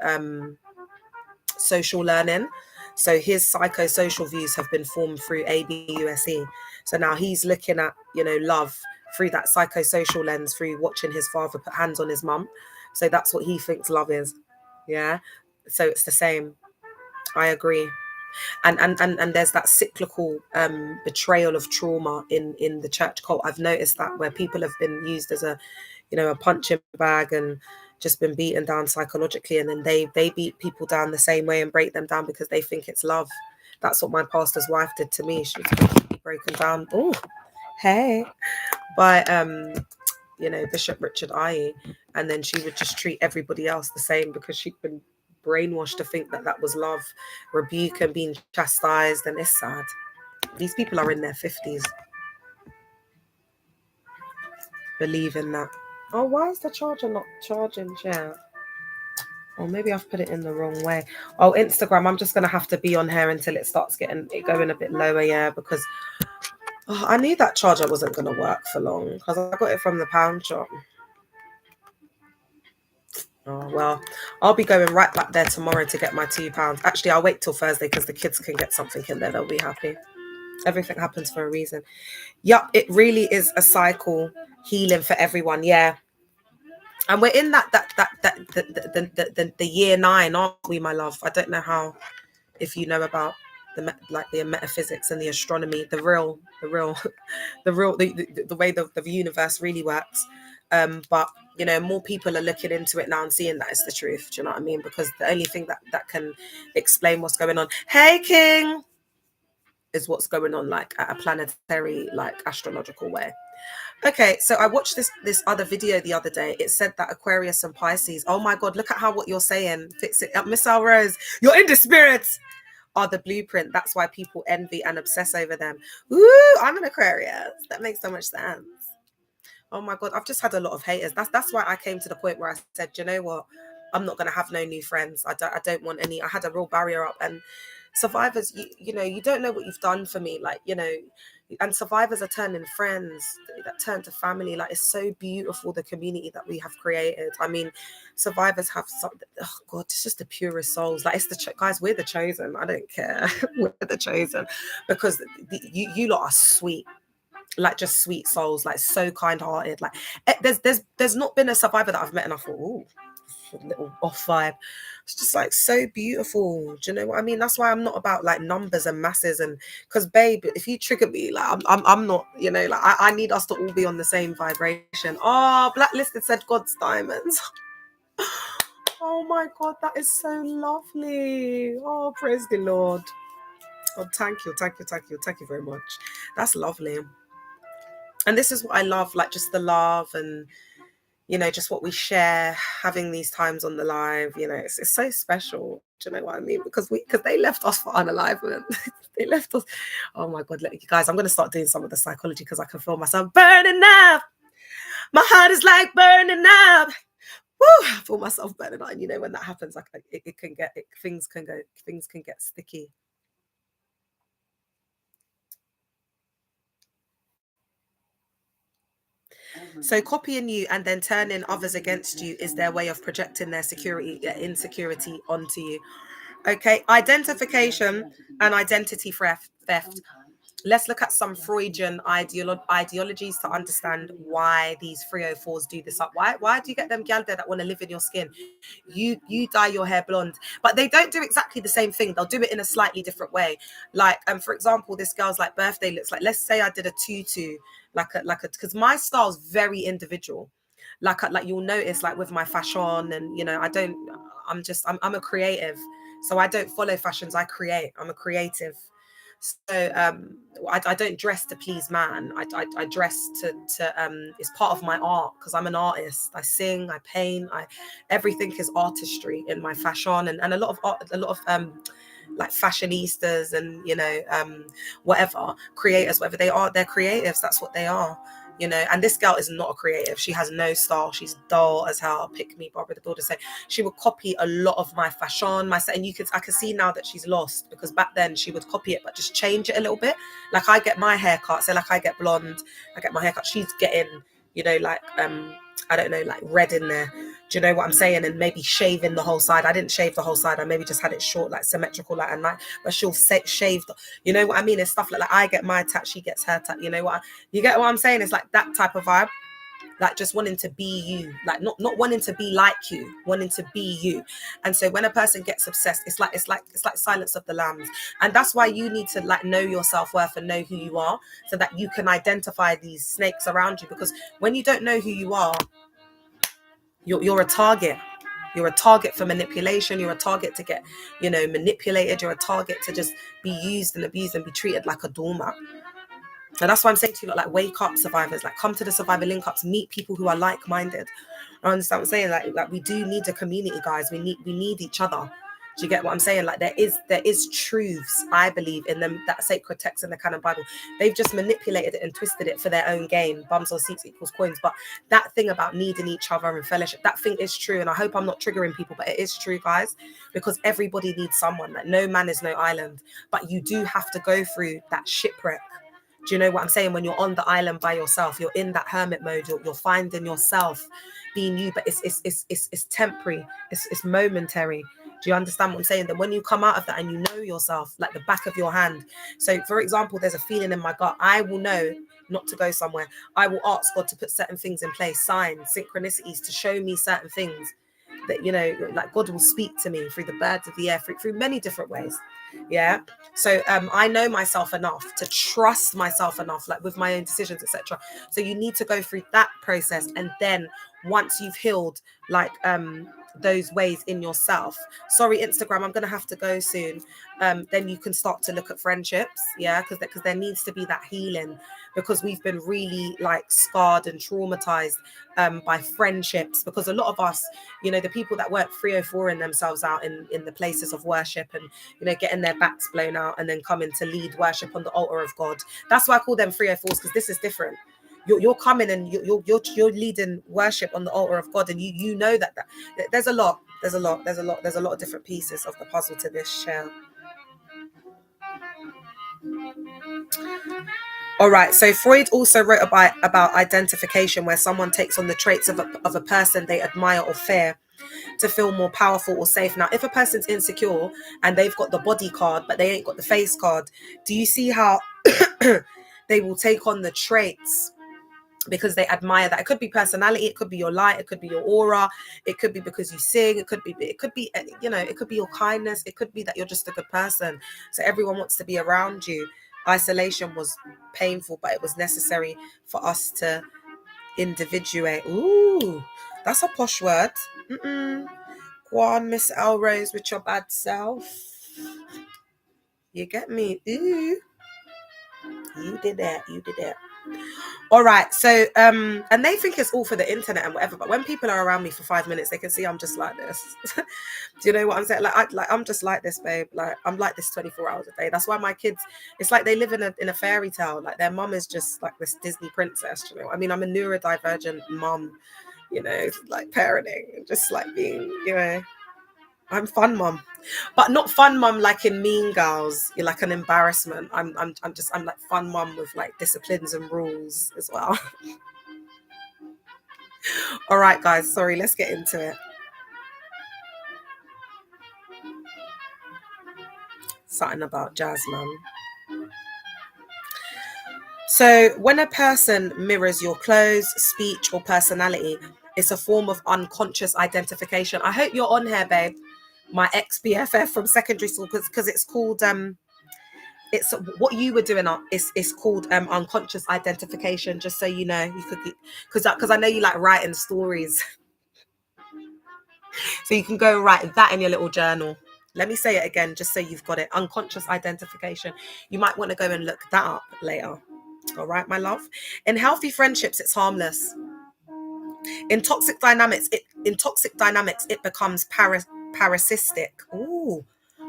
social learning. So his psychosocial views have been formed through ABUSE. So now he's looking at, you know, love through that psychosocial lens, through watching his father put hands on his mum. So that's what he thinks love is. Yeah. So it's the same. I agree. And there's that cyclical betrayal of trauma in the church cult. I've noticed that where people have been used as a, you know, a punching bag and just been beaten down psychologically, and then they beat people down the same way and break them down because they think it's love. That's what my pastor's wife did to me. She was completely broken down. Oh, hey, by you know, Bishop Richard Aye, and then she would just treat everybody else the same because she'd been brainwashed to think that was love, rebuke and being chastised. And it's sad. These people are in their 50s believing that. Oh, why is the charger not charging? Yeah. Or maybe I've put it in the wrong way. Oh, Instagram, I'm just going to have to be on here until it starts getting it going a bit lower, yeah, because I knew that charger wasn't going to work for long because I got it from the pound shop. Oh, well, I'll be going right back there tomorrow to get my £2. Actually, I'll wait till Thursday because the kids can get something in there. They'll be happy. Everything happens for a reason. Yup, it really is a cycle, healing for everyone. Yeah. And we're in the year 9, aren't we, my love? I don't know how, if you know about the metaphysics and the astronomy, the way the universe really works. But you know, more people are looking into it now and seeing that it's the truth. Do you know what I mean? Because the only thing that can explain what's going on, hey King, is what's going on like at a planetary, like astrological way. Okay, so I watched this other video the other day. It said that Aquarius and Pisces, oh my God, look at how what you're saying fits it up. Miss Al Rose, you're in the spirits, are the blueprint. That's why people envy and obsess over them. Ooh, I'm an Aquarius. That makes so much sense. Oh my God, I've just had a lot of haters. That's why I came to the point where I said, you know what? I'm not going to have no new friends. I don't want any. I had a real barrier up, and Survivors, you know, you don't know what you've done for me, like, you know, and survivors are turning friends that turn to family. Like, it's so beautiful, the community that we have created. I mean, survivors have some, oh god, it's just the purest souls. Like, it's the guys, we're the chosen. I don't care. We're the chosen, because you lot are sweet, like, just sweet souls, like, so kind-hearted. Like, there's not been a survivor that I've met and I thought, ooh, a little off vibe. It's just like so beautiful. Do you know what I mean? That's why I'm not about like numbers and masses, and because babe, if you trigger me, like, I'm not, you know, like, I need us to all be on the same vibration. Oh, Blacklisted said God's diamonds. Oh my god, that is so lovely. Oh, praise the Lord. Oh, thank you very much. That's lovely. And this is what I love, like, just the love, and, you know, just what we share, having these times on the live, you know, it's so special. Do you know what I mean? Because they left us for unalivement. They left us. Oh my God, you guys, I'm going to start doing some of the psychology, because I can feel myself burning up. My heart is like burning up. Woo, I feel myself burning up. And you know, when that happens, like, it can get, things can get sticky. So copying you and then turning others against you is their way of projecting their insecurity onto you. Okay, identification and identity theft. Let's look at some Freudian ideologies to understand why these 304s do this up. Why do you get them gal there that want to live in your skin? You dye your hair blonde, but they don't do exactly the same thing. They'll do it in a slightly different way. Like, for example, this girl's like birthday looks like, let's say I did a tutu, because my style's very individual. Like you'll notice, like, with my fashion, and, you know, I'm a creative, so I don't follow fashions, I create. I'm a creative. So I don't dress to please man. I dress to it's part of my art, because I'm an artist. I sing, I paint, everything is artistry in my fashion, and a lot of art, a lot of like fashionistas, and, you know, whatever, creators, whatever they are, they're creatives. That's what they are, you know. And this girl is not a creative. She has no style. She's dull as hell. Pick me, Barbara the Builder. Say she would copy a lot of my fashion, my set, and I can see now that she's lost, because back then she would copy it but just change it a little bit. Like, I get my haircut, so like I get blonde, I get my haircut. She's getting, you know, like I don't know, like red in there. Do you know what I'm saying? And maybe shaving the whole side. I didn't shave the whole side. I maybe just had it short, like symmetrical, like, and like, but she'll shave. You know what I mean? It's stuff like I get my tat, she gets her tat. You know what? You get what I'm saying? It's like that type of vibe. Like, just wanting to be you, like not wanting to be like you, wanting to be you. And so when a person gets obsessed, it's like Silence of the Lambs. And that's why you need to, like, know your self-worth and know who you are, so that you can identify these snakes around you. Because when you don't know who you are, you're a target. You're a target for manipulation. You're a target to get, you know, manipulated. You're a target to just be used and abused and be treated like a doormat. And that's why I'm saying to you, like, wake up, survivors. Like, come to the survivor link ups, meet people who are like-minded. I understand what I'm saying. Like we do need a community, guys. We need each other. Do you get what I'm saying? Like, there is truths, I believe, in them, that sacred text in the canon Bible. They've just manipulated it and twisted it for their own gain. Bums or seats equals coins. But that thing about needing each other and fellowship, that thing is true. And I hope I'm not triggering people, but it is true, guys, because everybody needs someone. Like, no man is no island. But you do have to go through that shipwreck. Do you know what I'm saying? When you're on the island by yourself, you're in that hermit mode. You're finding yourself being you, but it's temporary. It's momentary. Do you understand what I'm saying? That when you come out of that and you know yourself like the back of your hand. So, for example, there's a feeling in my gut. I will know not to go somewhere. I will ask God to put certain things in place, signs, synchronicities, to show me certain things that, you know, like, God will speak to me through the birds of the air, through many different ways. Yeah. So I know myself enough to trust myself enough, like with my own decisions, etc. So you need to go through that process, and then once you've healed, like those ways in yourself. Sorry, Instagram, I'm gonna have to go soon. Then you can start to look at friendships, yeah, because there needs to be that healing, because we've been really, like, scarred and traumatized by friendships. Because a lot of us, you know, the people that work 304 in themselves out in the places of worship, and, you know, getting their backs blown out and then coming to lead worship on the altar of God. That's why I call them 304s, because this is different. You're coming and you're leading worship on the altar of God, and you know that there's a lot of different pieces of the puzzle to this shell. All right, so Freud also wrote about identification, where someone takes on the traits of a person they admire or fear to feel more powerful or safe. Now, if a person's insecure and they've got the body card, but they ain't got the face card, do you see how they will take on the traits because they admire that? It could be personality, it could be your light, it could be your aura, it could be because you sing, it could be, you know, it could be your kindness, it could be that you're just a good person. So everyone wants to be around you. Isolation was painful, but it was necessary for us to individuate. Ooh, that's a posh word. Go on, Miss Elrose, with your bad self. You get me? Ooh, you did that. You did that. All right, so and they think it's all for the internet and whatever, but when people are around me for 5 minutes, they can see I'm just like this. Do you know what I'm saying? I'm just like this, babe. Like, I'm like this 24 hours a day. That's why my kids, it's like they live in a fairy tale. Like, their mum is just like this Disney princess. You know, I mean, I'm a neurodivergent mum. You know, like parenting, just like being, you know, I'm fun mum, but not fun mum like in Mean Girls. You're like an embarrassment. I'm like fun mum with like disciplines and rules as well. All right, guys. Sorry, let's get into it. Something about Jasmine. So when a person mirrors your clothes, speech, or personality, it's a form of unconscious identification. I hope you're on here, babe. My ex-BFF from secondary school, because it's called it's what you were doing it's called unconscious identification, just so you know. You could, because I know you like writing stories. So you can go write that in your little journal. Let me say it again, just so you've got it. Unconscious identification. You might want to go and look that up later. All right, my love. In healthy friendships, it's harmless. In toxic dynamics, it becomes parasitic. Ooh,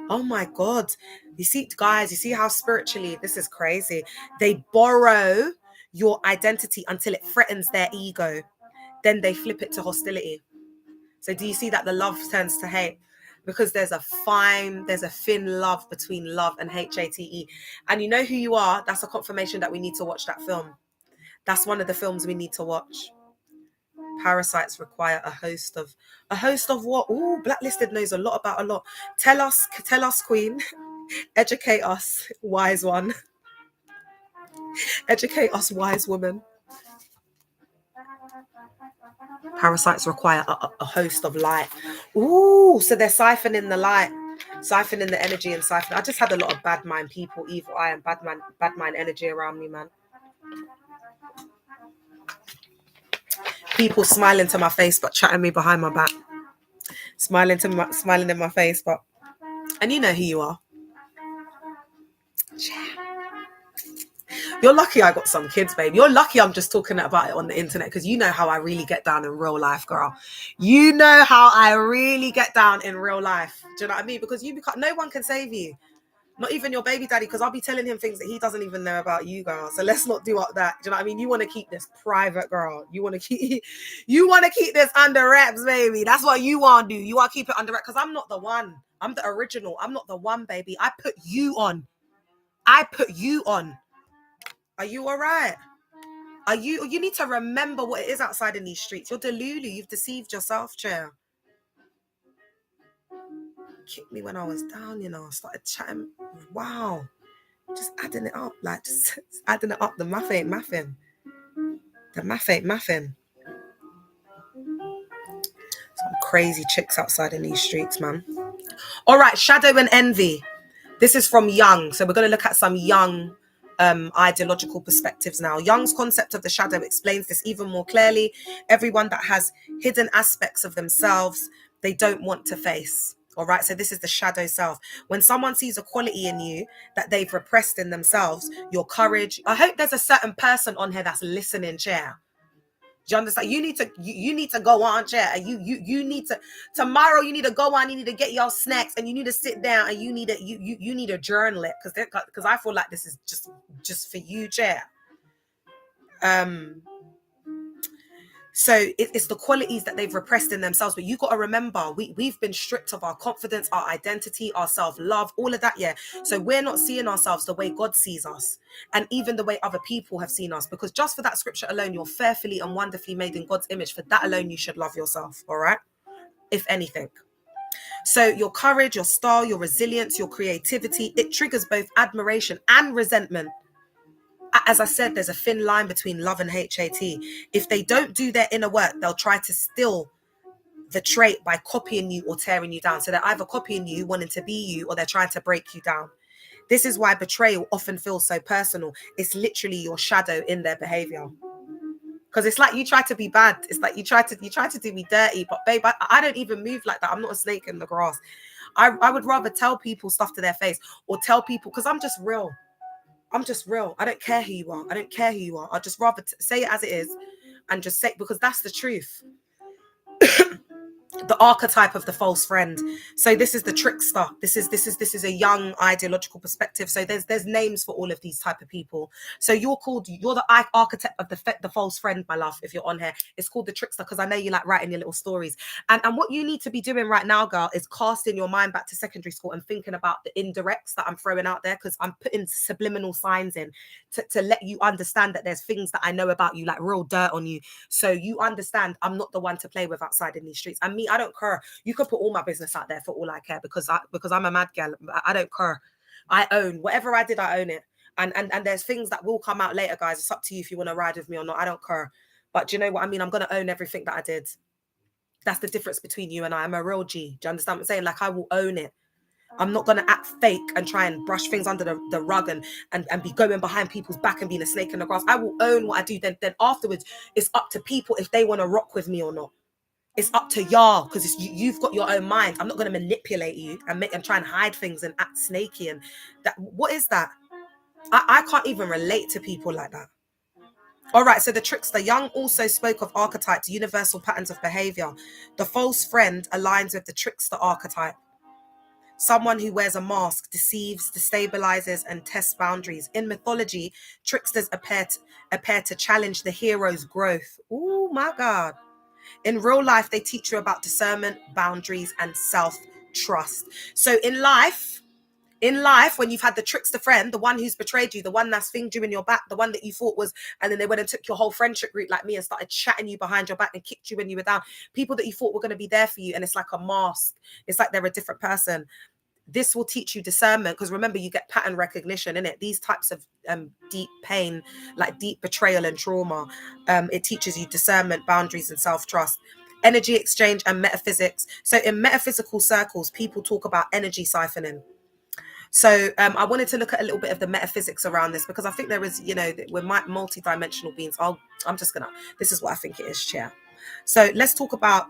oh my God. You see, guys, you see how spiritually this is crazy. They borrow your identity until it threatens their ego. Then they flip it to hostility. So do you see that the love turns to hate? Because there's a thin love between love and hate. And you know who you are. That's a confirmation that we need to watch that film. That's one of the films we need to watch. Parasites require a host of what? Ooh, Blacklisted knows a lot about a lot. Tell us, Queen. Educate us, wise one. Educate us, wise woman. Parasites require a host of light. Ooh, so they're siphoning the light, siphoning the energy, and siphoning. I just had a lot of bad mind people, evil eye, and bad mind energy around me, man. People smiling to my face but chatting me behind my back. Smiling in my face, but, and you know who you are. You're lucky I got some kids, babe. You're lucky I'm just talking about it on the internet, because you know how I really get down in real life, girl. You know how I really get down in real life. Do you know what I mean? Because no one can save you. Not even your baby daddy, because I'll be telling him things that he doesn't even know about you, girl. So let's not do that. Do you know what I mean? You want to keep this private, girl. You want to keep this under wraps, baby. That's what you want to do. You want to keep it under wraps, because I'm not the one. I'm the original. I'm not the one, baby. I put you on. Are you all right? You need to remember what it is outside in these streets. You're delulu. You've deceived yourself, chair. Kicked me when I was down, you know. Started chatting. Wow. Just adding it up. Like, just adding it up. The math ain't mathing. Some crazy chicks outside in these streets, man. All right, shadow and envy. This is from Jung. So we're going to look at some Jung ideological perspectives now. Jung's concept of the shadow explains this even more clearly. Everyone that has hidden aspects of themselves they don't want to face. All right, so this is the shadow self. When someone sees a quality in you that they've repressed in themselves, your courage. I hope there's a certain person on here that's listening, chair. Do you understand? You need to go on, chair. And you need to, tomorrow you need to go on, you need to get your snacks, and you need to sit down, and you need to journal it, because I feel like this is just for you, chair. So it's the qualities that they've repressed in themselves. But you got to remember, we've been stripped of our confidence, our identity, our self-love, all of that, yeah. So we're not seeing ourselves the way God sees us, and even the way other people have seen us. Because just for that scripture alone, you're fearfully and wonderfully made in God's image. For that alone, you should love yourself, all right? If anything. So your courage, your style, your resilience, your creativity, it triggers both admiration and resentment. As I said, there's a thin line between love and HAT. If they don't do their inner work, they'll try to steal the trait by copying you or tearing you down. So they're either copying you, wanting to be you, or they're trying to break you down. This is why betrayal often feels so personal. It's literally your shadow in their behavior. Because it's like you try to be bad. It's like you try to do me dirty. But babe, I don't even move like that. I'm not a snake in the grass. I would rather tell people stuff to their face, or tell people, because I'm just real. I'm just real. I don't care who you are. I don't care who you are. I'd just rather say it as it is, and just say, because that's the truth. The archetype of the false friend. So this is the trickster. This is a young ideological perspective. So there's names for all of these type of people. So you're the archetype of the false friend, my love. If you're on here, it's called the trickster, because I know you like writing your little stories. And what you need to be doing right now, girl, is casting your mind back to secondary school and thinking about the indirects that I'm throwing out there, because I'm putting subliminal signs in to let you understand that there's things that I know about you, like real dirt on you. So you understand I'm not the one to play with outside in these streets. And me, I don't care. You could put all my business out there for all I care, because I'm a mad girl. I don't care. I own whatever I did. I own it. And there's things that will come out later, guys. It's up to you if you want to ride with me or not. I don't care. But do you know what I mean? I'm going to own everything that I did. That's the difference between you and I. I'm a real G. Do you understand what I'm saying? Like, I will own it. I'm not going to act fake and try and brush things under the rug and be going behind people's back and being a snake in the grass. I will own what I do. Then afterwards, it's up to people if they want to rock with me or not. It's up to y'all, because you've got your own mind. I'm not going to manipulate you and try and hide things and act snaky. And that, what is that? I can't even relate to people like that. All right, so the trickster. Jung also spoke of archetypes, universal patterns of behavior. The false friend aligns with the trickster archetype. Someone who wears a mask, deceives, destabilizes, and tests boundaries. In mythology, tricksters appear to challenge the hero's growth. Oh my God. In real life, they teach you about discernment, boundaries, and self-trust. So in life, when you've had the trickster friend, the one who's betrayed you, the one that's thinged you in your back, the one that you thought was, and then they went and took your whole friendship group like me and started chatting you behind your back and kicked you when you were down. People that you thought were going to be there for you, and it's like a mask. It's like they're a different person. This will teach you discernment, because remember, you get pattern recognition in it. These types of deep pain, like deep betrayal and trauma, it teaches you discernment, boundaries, and self-trust. Energy exchange and metaphysics. So in metaphysical circles, people talk about energy siphoning. So I wanted to look at a little bit of the metaphysics around this, because I think there is, we're multi-dimensional beings. This is what I think it is, Chair. So let's talk about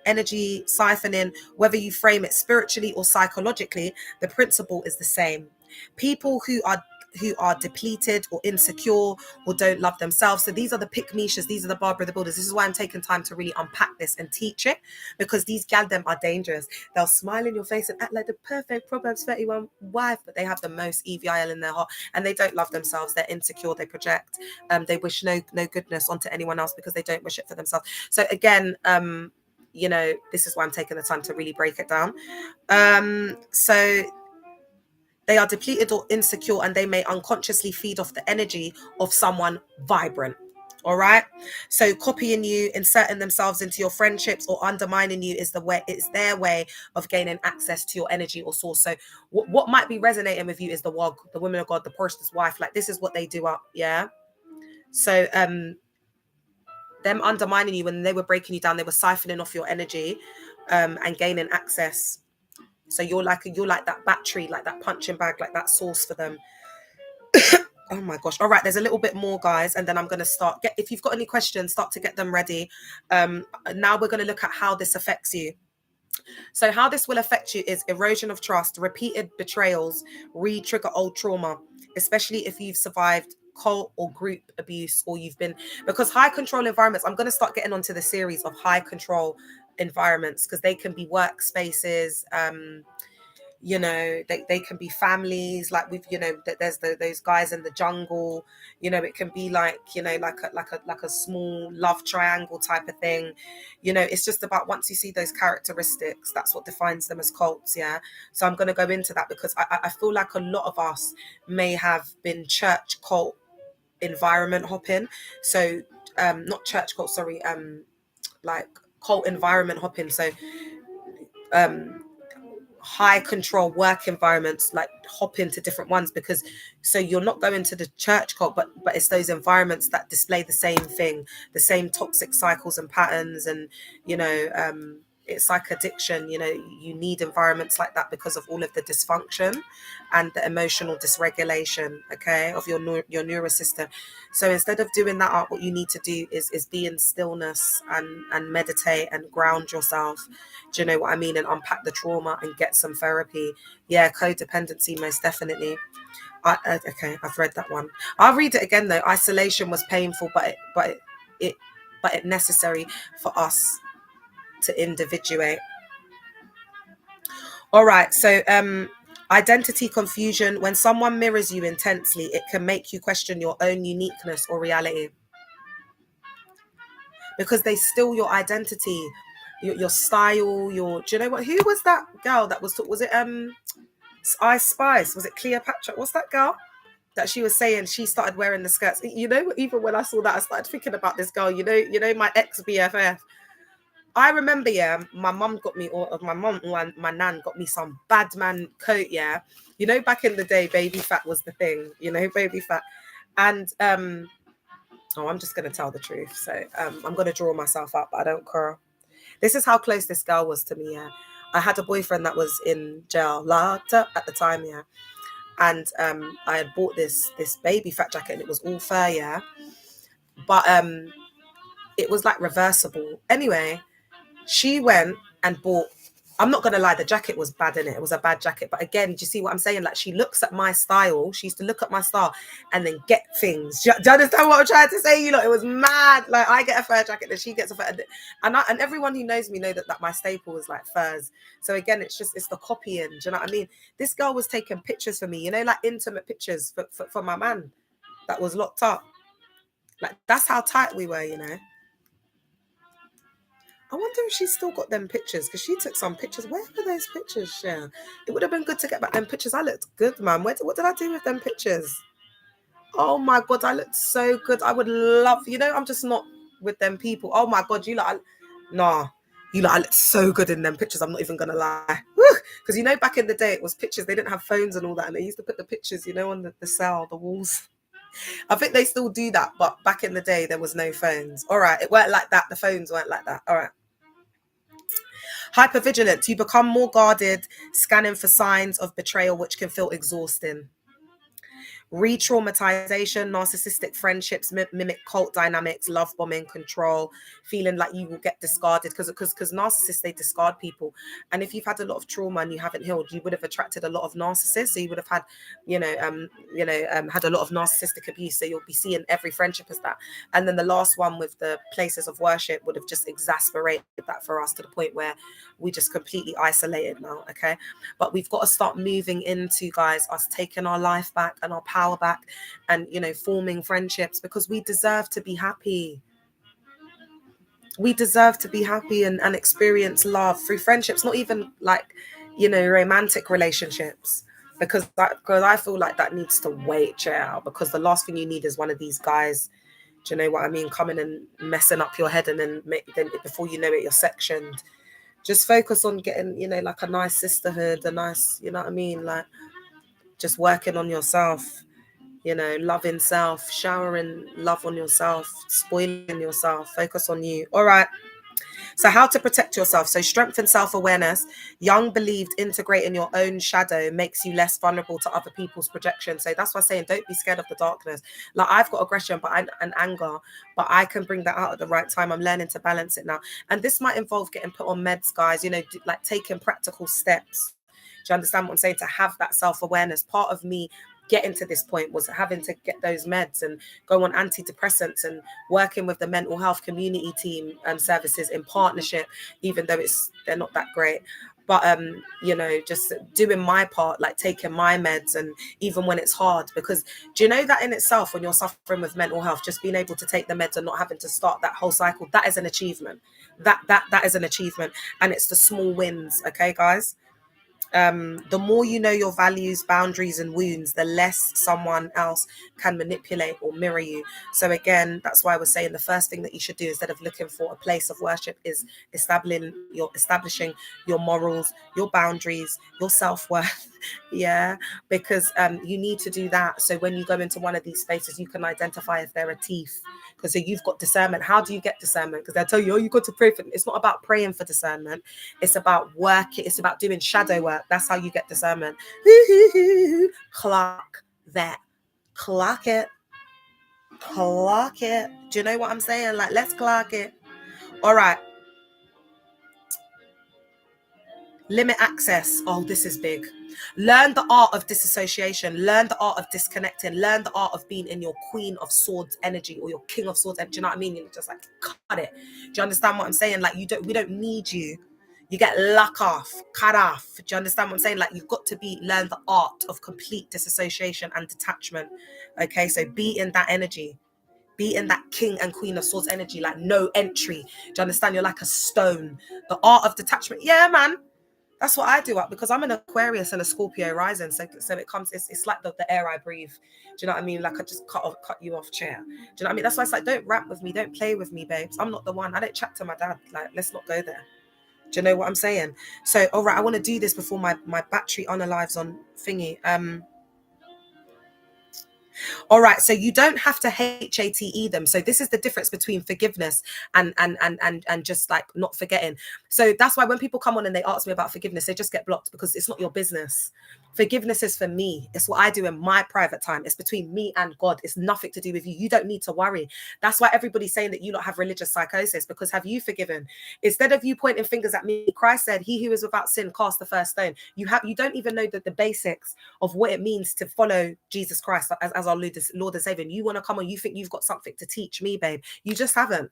energy siphoning. Whether you frame it spiritually or psychologically, the principle is the same. People who are depleted or insecure or don't love themselves. So these are the pick-meshas, these are the Barbara the Builders. This is why I'm taking time to really unpack this and teach it, because these gal them are dangerous. They'll smile in your face and act like the perfect Proverbs 31 wife, but they have the most EVIL in their heart, and they don't love themselves. They're insecure, they project, they wish no goodness onto anyone else because they don't wish it for themselves. So again, this is why I'm taking the time to really break it down. So they are depleted or insecure, and they may unconsciously feed off the energy of someone vibrant. All right. So copying you, inserting themselves into your friendships, or undermining you is their way of gaining access to your energy or source. So what might be resonating with you is the WOG, the women of God, the person's wife. Like, this is what they do up. Yeah. So them undermining you, when they were breaking you down, they were siphoning off your energy and gaining access. So you're like that battery, like that punching bag, like that source for them. Oh my gosh. All right, there's a little bit more, guys, and then I'm going to start. If you've got any questions, start to get them ready. Now we're going to look at how this affects you. So how this will affect you is erosion of trust, repeated betrayals, re-trigger old trauma, especially if you've survived cult or group abuse, or because high control environments, I'm going to start getting onto the series of high control environments, because they can be workspaces, you know, they can be families, like we've, you know, there's those guys in the jungle, you know, it can be like, you know, like a small love triangle type of thing, you know. It's just about, once you see those characteristics, that's what defines them as cults. Yeah. So I'm going to go into that because I feel like a lot of us may have been church cult environment hopping. So not church cult, sorry, like cult environment hopping. So high control work environments, like hop into different ones, because so you're not going to the church cult, but it's those environments that display the same thing, the same toxic cycles and patterns. And you know, it's like addiction, you know, you need environments like that because of all of the dysfunction and the emotional dysregulation, okay, of your nervous system. So instead of doing that art, what you need to do is be in stillness and meditate and ground yourself. Do you know what I mean? And unpack the trauma and get some therapy. Yeah, codependency, most definitely. Okay, I've read that one. I'll read it again though. Isolation was painful, but it necessary for us to individuate. All right, so identity confusion. When someone mirrors you intensely, it can make you question your own uniqueness or reality, because they steal your identity, your style, your, do you know what, who was that girl that was it I Spice, was it Cleopatra, what's that girl that she was saying she started wearing the skirts? You know, even when I saw that, I started thinking about this girl, you know, my ex BFF. I remember, yeah, my mum got me, or my mum and my nan got me some bad man coat, yeah. You know, back in the day, baby fat was the thing, you know, baby fat. And oh, I'm just going to tell the truth. So I'm going to draw myself up, but I don't care. This is how close this girl was to me, yeah. I had a boyfriend that was in jail, locked up at the time, yeah. And I had bought this baby fat jacket, and it was all fur, yeah. But it was like reversible. Anyway, she went and bought, I'm not gonna lie, the jacket was bad in it. It was a bad jacket. But again, do you see what I'm saying? Like, she looks at my style. She used to look at my style and then get things. Do you understand what I'm trying to say? You know, it was mad. Like, I get a fur jacket and she gets a fur. And everyone who knows me know that my staple is like furs. So again, it's the copying. Do you know what I mean? This girl was taking pictures for me, you know, like intimate pictures for my man that was locked up. Like, that's how tight we were, you know. I wonder if she's still got them pictures, because she took some pictures. Where were those pictures, Cher? It would have been good to get back them pictures. I looked good, man. What did I do with them pictures? Oh my God, I looked so good. I would love, you know, I'm just not with them people. Oh my God, nah. I looked so good in them pictures. I'm not even going to lie. Because, you know, back in the day, it was pictures. They didn't have phones and all that. And they used to put the pictures, you know, on the cell, the walls. I think they still do that. But back in the day, there was no phones. All right. It weren't like that. The phones weren't like that. All right. Hypervigilance. You become more guarded, scanning for signs of betrayal, which can feel exhausting. Re-traumatization, narcissistic friendships mimic cult dynamics, love bombing, control, feeling like you will get discarded, because narcissists, they discard people. And if you've had a lot of trauma and you haven't healed, you would have attracted a lot of narcissists. So you would have had, had a lot of narcissistic abuse. So you'll be seeing every friendship as that. And then the last one with the places of worship would have just exasperated that for us, to the point where we just completely isolated now. Okay, but we've got to start moving into, guys, us taking our life back and our power back, and, you know, forming friendships, because we deserve to be happy. We deserve to be happy and experience love through friendships, not even like, you know, romantic relationships, because I feel like that needs to wait, child, because the last thing you need is one of these guys, do you know what I mean, coming and messing up your head, and then before you know it, you're sectioned. Just focus on getting, you know, like a nice sisterhood, a nice, you know what I mean, like just working on yourself, you know, loving self, showering love on yourself, spoiling yourself, focus on you. All right. So how to protect yourself. So strengthen self-awareness. Jung believed integrating your own shadow makes you less vulnerable to other people's projections. So that's why I'm saying, don't be scared of the darkness. Like, I've got aggression and anger, but I can bring that out at the right time. I'm learning to balance it now. And this might involve getting put on meds, guys, you know, like taking practical steps. Do you understand what I'm saying? To have that self-awareness. Part of me getting to this point was having to get those meds and go on antidepressants and working with the mental health community team and services in partnership, even though they're not that great. But you know, just doing my part, like taking my meds, and even when it's hard, because do you know that in itself, when you're suffering with mental health, just being able to take the meds and not having to start that whole cycle, that is an achievement. That is an achievement. And it's the small wins, okay, guys? The more you know your values, boundaries, and wounds, the less someone else can manipulate or mirror you. So again, that's why I was saying the first thing that you should do, instead of looking for a place of worship, is establishing your morals, your boundaries, your self-worth. Yeah, because you need to do that. So when you go into one of these spaces, you can identify if there are teeth, because so you've got discernment. How do you get discernment? Because they'll tell you, oh, you got to pray for it. It's not about praying for discernment. It's about working. It's about doing shadow work. That's how you get discernment. Clock that. Clock it. Clock it. Do you know what I'm saying? Like, let's clock it. All right. Limit access. Oh, this is big. Learn the art of disassociation. Learn the art of disconnecting. Learn the art of being in your Queen of Swords energy or your King of Swords energy. Do you know what I mean? You're just like, cut it. Do you understand what I'm saying? Like, we don't need you. You get luck off, cut off. Do you understand what I'm saying? Like, you've got to learn the art of complete disassociation and detachment. Okay, so be in that energy. Be in that King and Queen of Swords energy, like no entry. Do you understand? You're like a stone. The art of detachment. Yeah, man. That's what I do, because I'm an Aquarius and a Scorpio rising. So it comes, it's like the air I breathe. Do you know what I mean? Like, I just cut you off, chair. Do you know what I mean? That's why it's like, don't rap with me, don't play with me, babes. I'm not the one. I don't chat to my dad. Like, let's not go there. Do you know what I'm saying? So, all right, I want to do this before my battery unalives on thingy. All right, so you don't have to HATE them. So this is the difference between forgiveness and just like not forgetting. So that's why when people come on and they ask me about forgiveness, they just get blocked, because it's not your business. Forgiveness is for me. It's what I do in my private time. It's between me and God. It's nothing to do with you. You don't need to worry. That's why everybody's saying that you don't have religious psychosis, because have you forgiven? Instead of you pointing fingers at me, Christ said, he who is without sin cast the first stone. You don't even know the basics of what it means to follow Jesus Christ as our Lord and Savior. And you want to come on, you think you've got something to teach me, babe. You just haven't.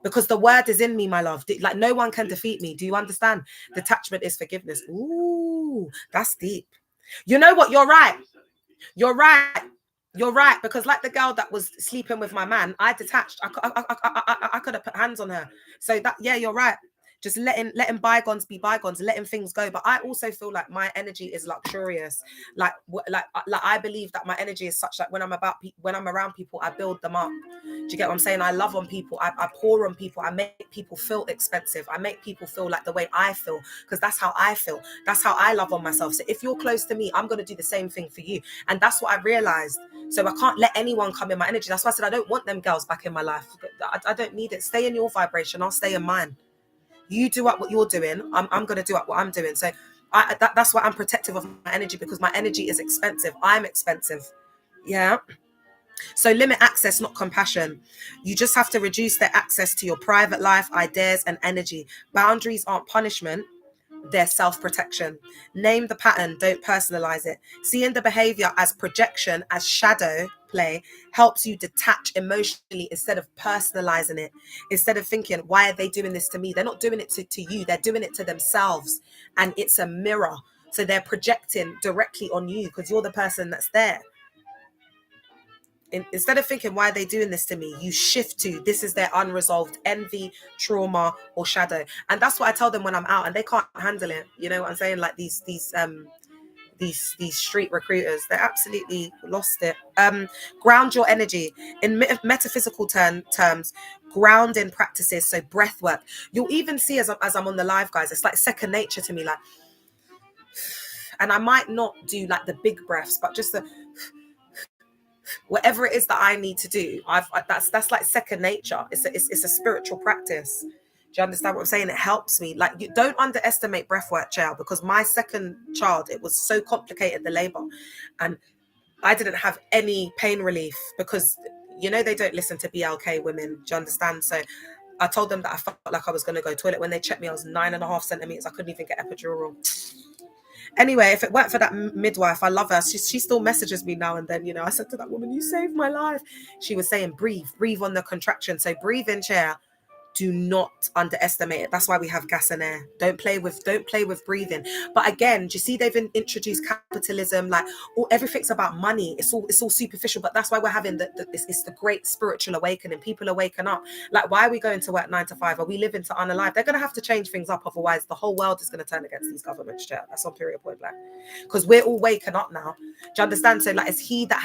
Because the word is in me, my love. Like, no one can defeat me. Do you understand? Detachment is forgiveness. Ooh, that's deep. You know what? You're right. You're right. You're right. Because like the girl that was sleeping with my man, I detached. I could have put hands on her. So that, yeah, you're right. Just letting bygones be bygones, letting things go. But I also feel like my energy is luxurious. Like I believe that my energy is such that when I'm around people, I build them up. Do you get what I'm saying? I love on people. I pour on people. I make people feel expensive. I make people feel like the way I feel, because that's how I feel. That's how I love on myself. So if you're close to me, I'm going to do the same thing for you. And that's what I realized. So I can't let anyone come in my energy. That's why I said I don't want them girls back in my life. I don't need it. Stay in your vibration. I'll stay in mine. You do what you're doing. I'm going to do what I'm doing. So that's why I'm protective of my energy, because my energy is expensive. I'm expensive. Yeah. So limit access, not compassion. You just have to reduce their access to your private life, ideas, and energy. Boundaries aren't punishment. They're self-protection. Name the pattern, don't personalize it. Seeing the behavior as projection, as shadow play, helps you detach emotionally instead of personalizing it. Instead of thinking, why are they doing this to me? They're not doing it to you. They're doing it to themselves. And it's a mirror. So they're projecting directly on you, because you're the person that's there. Instead of thinking, why are they doing this to me, you shift to, this is their unresolved envy, trauma, or shadow. And that's what I tell them when I'm out and they can't handle it. You know what I'm saying? Like these street recruiters, they absolutely lost it. Ground your energy. In metaphysical terms, grounding practices, so breath work. You'll even see as I'm on the live, guys, it's like second nature to me. Like, and I might not do like the big breaths, but just the whatever it is that I need to do, that's like second nature. It's a spiritual practice. Do you understand what I'm saying? It helps me. Like, you don't underestimate breathwork, child, because my second child, it was so complicated, the labor, and I didn't have any pain relief, because you know they don't listen to BLK women. Do you understand? So I told them that I felt like I was going to go toilet. When they checked me, I was 9.5 centimeters. I couldn't even get epidural. Anyway, if it weren't for that midwife, I love her. She still messages me now and then. You know, I said to that woman, you saved my life. She was saying, breathe on the contraction. So breathe in, chair. Do not underestimate it. That's why we have gas and air. Don't play with breathing. But again, do you see they've introduced capitalism? Like, everything's about money. It's all superficial. But that's why we're having it's the great spiritual awakening. People are waking up. Like, why are we going to work 9 to 5? Are we living to unalive? They're going to have to change things up. Otherwise, the whole world is going to turn against these governments. Chair. That's on period point blank. Because we're all waking up now. Do you understand? So, like, it's he that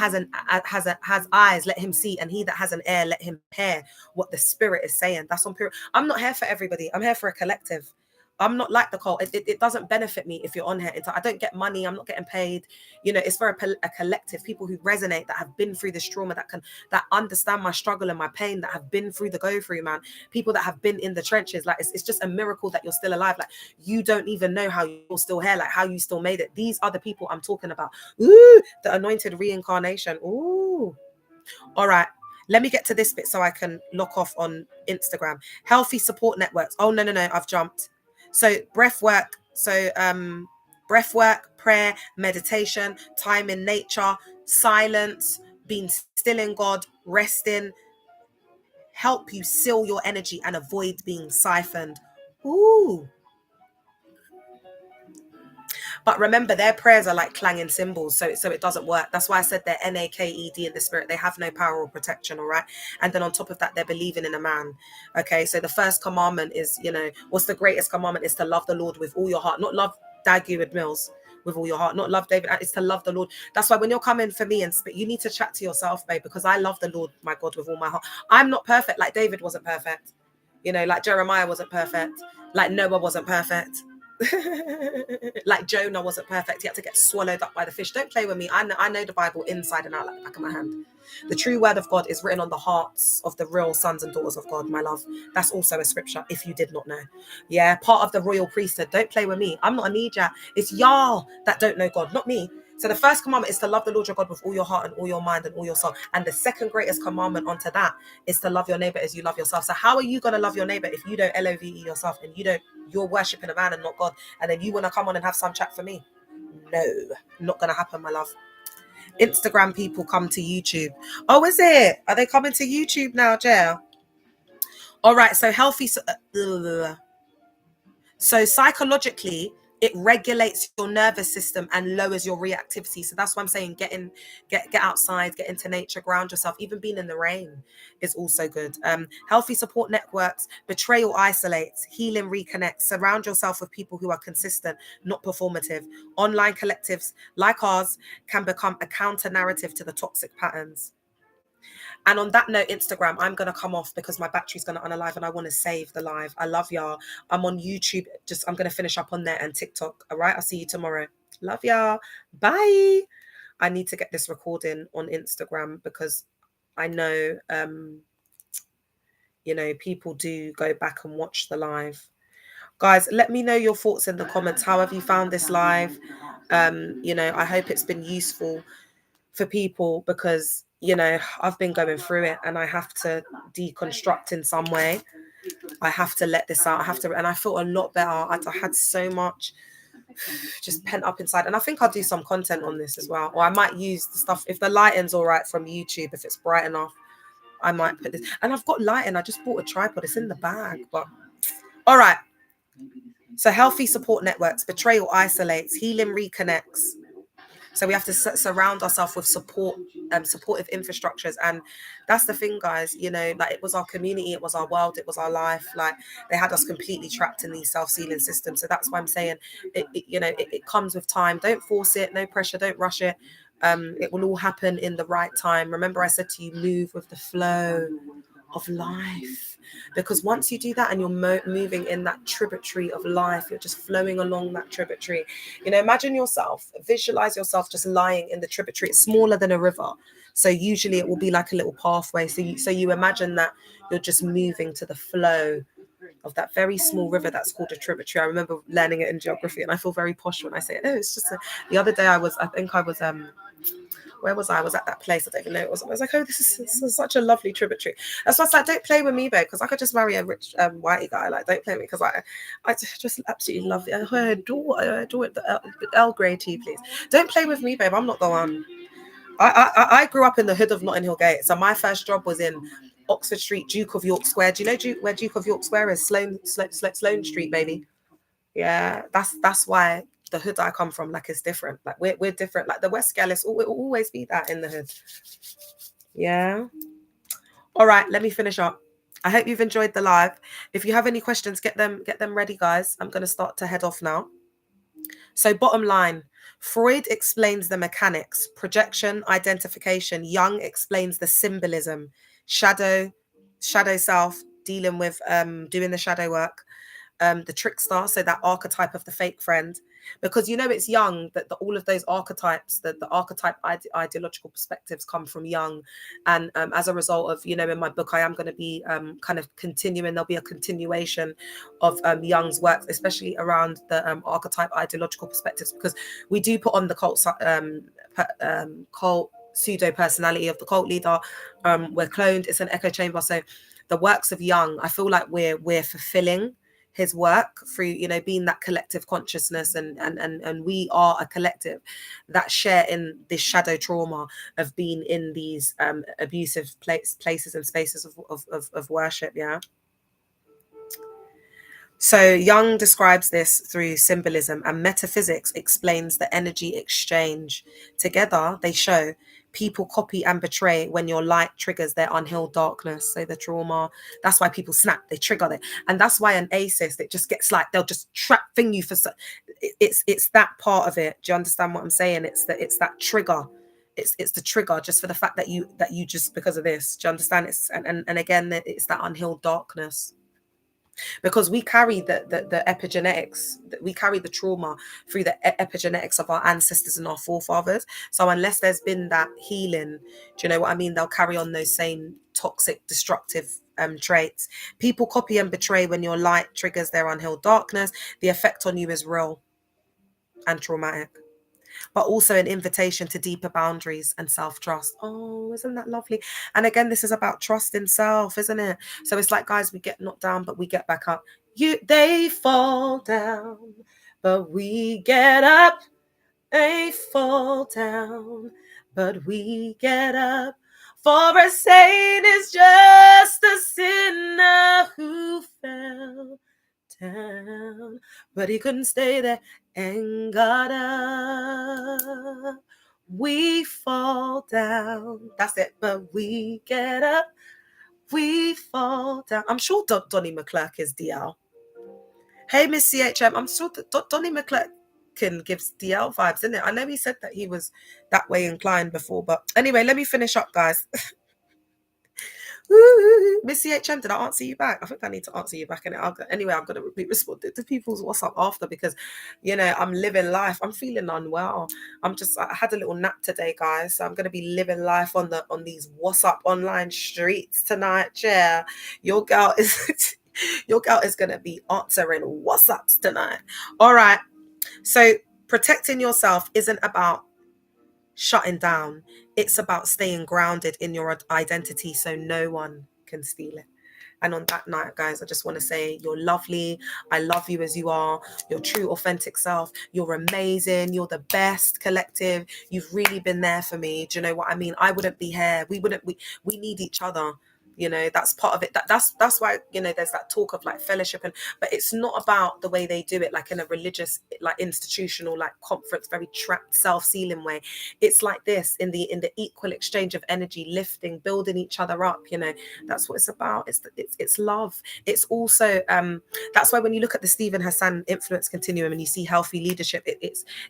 has eyes, let him see, and he that has an ear, let him hear what the spirit is saying. That's on period. I'm not here for everybody. I'm here for a collective. I'm not like the cult. It doesn't benefit me if you're on here. I don't get money. I'm not getting paid. You know, it's for a collective, people who resonate, that have been through this trauma, that understand my struggle and my pain, that have been through the go through, man. People that have been in the trenches. Like, it's just a miracle that you're still alive. Like, you don't even know how you're still here, like how you still made it. These are the people I'm talking about. Ooh, the anointed reincarnation. Ooh. All right. Let me get to this bit so I can lock off on Instagram. Healthy support networks. Oh, no, I've jumped. So breath work. So breath work, prayer, meditation, time in nature, silence, being still in God, resting, help you seal your energy and avoid being siphoned. Ooh. But remember, their prayers are like clanging cymbals, so it doesn't work. That's why I said they're NAKED in the spirit. They have no power or protection, all right? And then on top of that, they're believing in a man, okay? So the first commandment is, you know, what's the greatest commandment? Is to love the Lord with all your heart, not love Dagu Mills with all your heart, not love David. It's to love the Lord. That's why when you're coming for me and speak, you need to chat to yourself, babe, because I love the Lord, my God, with all my heart. I'm not perfect. Like David wasn't perfect. You know, like Jeremiah wasn't perfect. Like Noah wasn't perfect. Like Jonah wasn't perfect. He had to get swallowed up by the fish. Don't play with me. I know the Bible inside and out like the back of my hand. The true word of God is written on the hearts of the real sons and daughters of God, my love. That's also a scripture, if you did not know. Yeah, part of the royal priesthood. Don't play with me. I'm not a Nija. It's y'all that don't know God, not me. So the first commandment is to love the Lord your God with all your heart and all your mind and all your soul. And the second greatest commandment onto that is to love your neighbor as you love yourself. So how are you going to love your neighbor if you don't LOVE yourself and you're worshiping a man and not God, and then you want to come on and have some chat for me? No, not going to happen, my love. Instagram people come to YouTube. Oh, is it? Are they coming to YouTube now, Jail? All right, so healthy. So psychologically, it regulates your nervous system and lowers your reactivity. So that's why I'm saying get outside, get into nature, ground yourself. Even being in the rain is also good. Healthy support networks, betrayal isolates, healing reconnects. Surround yourself with people who are consistent, not performative. Online collectives like ours can become a counter narrative to the toxic patterns. And on that note, Instagram, I'm going to come off because my battery's going to unalive and I want to save the live. I love y'all. I'm on YouTube. I'm going to finish up on there and TikTok. All right. I'll see you tomorrow. Love y'all. Bye. I need to get this recording on Instagram because I know, you know, people do go back and watch the live. Guys, let me know your thoughts in the comments. How have you found this live? You know, I hope it's been useful for people because, you know, I've been going through it and I have to deconstruct in some way. I have to let this out. And I feel a lot better. I had so much just pent up inside. And I think I'll do some content on this as well. Or I might use the stuff, if the lighting's all right from YouTube, if it's bright enough, I might put this. And I've got lighting. I just bought a tripod. It's in the bag. But all right. So healthy support networks, betrayal isolates, healing reconnects. So we have to surround ourselves with supportive infrastructures. And that's the thing, guys, you know, like it was our community, it was our world, it was our life. Like they had us completely trapped in these self-sealing systems. So that's why I'm saying, it comes with time. Don't force it, no pressure, don't rush it. It will all happen in the right time. Remember I said to you, move with the flow of life. Because once you do that and you're moving in that tributary of life, you're just flowing along that tributary. You know, imagine yourself, visualize yourself just lying in the tributary. It's smaller than a river. So usually it will be like a little pathway. So you imagine that you're just moving to the flow of that very small river that's called a tributary. I remember learning it in geography and I feel very posh when I say it. No, it's just the other day I was where was I? I was at that place. I don't even know. I was like, oh, this is such a lovely tributary. That's why I was like, don't play with me, babe, because I could just marry a rich whitey guy. Like, don't play with me because I just absolutely love it. I adore it. The Earl Grey tea, please. Don't play with me, babe. I'm not the one. I grew up in the hood of Notting Hill Gate. So my first job was in Oxford Street, Duke of York Square. Do you know where Duke of York Square is? Sloane Street, baby. Yeah, that's why the hood I come from, like, is different. Like, we're different. Like, the West Gal, it will always be that in the hood. Yeah. All right, let me finish up. I hope you've enjoyed the live. If you have any questions, get them ready, guys. I'm going to start to head off now. So, bottom line, Freud explains the mechanics, projection, identification. Jung explains the symbolism, shadow self, dealing with doing the shadow work. The trickster, so that archetype of the fake friend, because it's Jung that all of those archetypes, that the archetype ideological perspectives come from Jung, and as a result of in my book I am going to be kind of continuing. There'll be a continuation of Jung's work, especially around the archetype ideological perspectives, because we do put on the cult pseudo personality of the cult leader. We're cloned. It's an echo chamber. So the works of Jung, I feel like we're fulfilling his work through being that collective consciousness, and we are a collective that share in this shadow trauma of being in these abusive places and spaces of worship. Yeah. So Jung describes this through symbolism, and metaphysics explains the energy exchange. Together they show people copy and betray when your light triggers their unhealed darkness. So the trauma, that's why people snap, they trigger it. And that's why an asist, it just gets like, they'll just trap thing you for, it's that part of it. Do you understand what I'm saying? It's that trigger. It's the trigger just for the fact that you just, because of this. Do you understand? It's and again, it's that unhealed darkness. Because we carry the epigenetics, we carry the trauma through the epigenetics of our ancestors and our forefathers. So unless there's been that healing, do you know what I mean? They'll carry on those same toxic, destructive traits. People copy and betray when your light triggers their unhealed darkness. The effect on you is real and traumatic, but also an invitation to deeper boundaries and self-trust. Oh, isn't that lovely? And again, this is about trust in self, isn't it? So it's like, guys, we get knocked down, but we get back up. They fall down, but we get up. They fall down, but we get up. For a saint is just a sinner who fell down, but he couldn't stay there and got up. We fall down, that's it, but we get up. We fall down. I'm sure Donnie McClurk is DL. Hey, Miss CHM, I'm sure that Donnie McClurkin gives DL vibes, isn't it? I know he said that he was that way inclined before, but anyway, let me finish up, guys. Miss CHM, did I answer you back? I think I need to answer you back. And anyway, I'm going to be responding to people's WhatsApp after, because, I'm living life. I'm feeling unwell. I had a little nap today, guys. So I'm going to be living life on these WhatsApp online streets tonight. Yeah, your girl is going to be answering WhatsApps tonight. All right. So protecting yourself isn't about shutting down. It's about staying grounded in your identity so no one can steal it. And on that night, guys, I just want to say you're lovely. I love you as you are, your true authentic self. You're amazing. You're the best collective. You've really been there for me. Do you know what I mean? I wouldn't be here. We need each other. That's part of it. That's why, there's that talk of like fellowship, but it's not about the way they do it, like in a religious, like institutional, like conference, very trapped, self-sealing way. It's like this in the equal exchange of energy, lifting, building each other up. That's what it's about. It's love. It's also that's why when you look at the Stephen Hassan influence continuum and you see healthy leadership,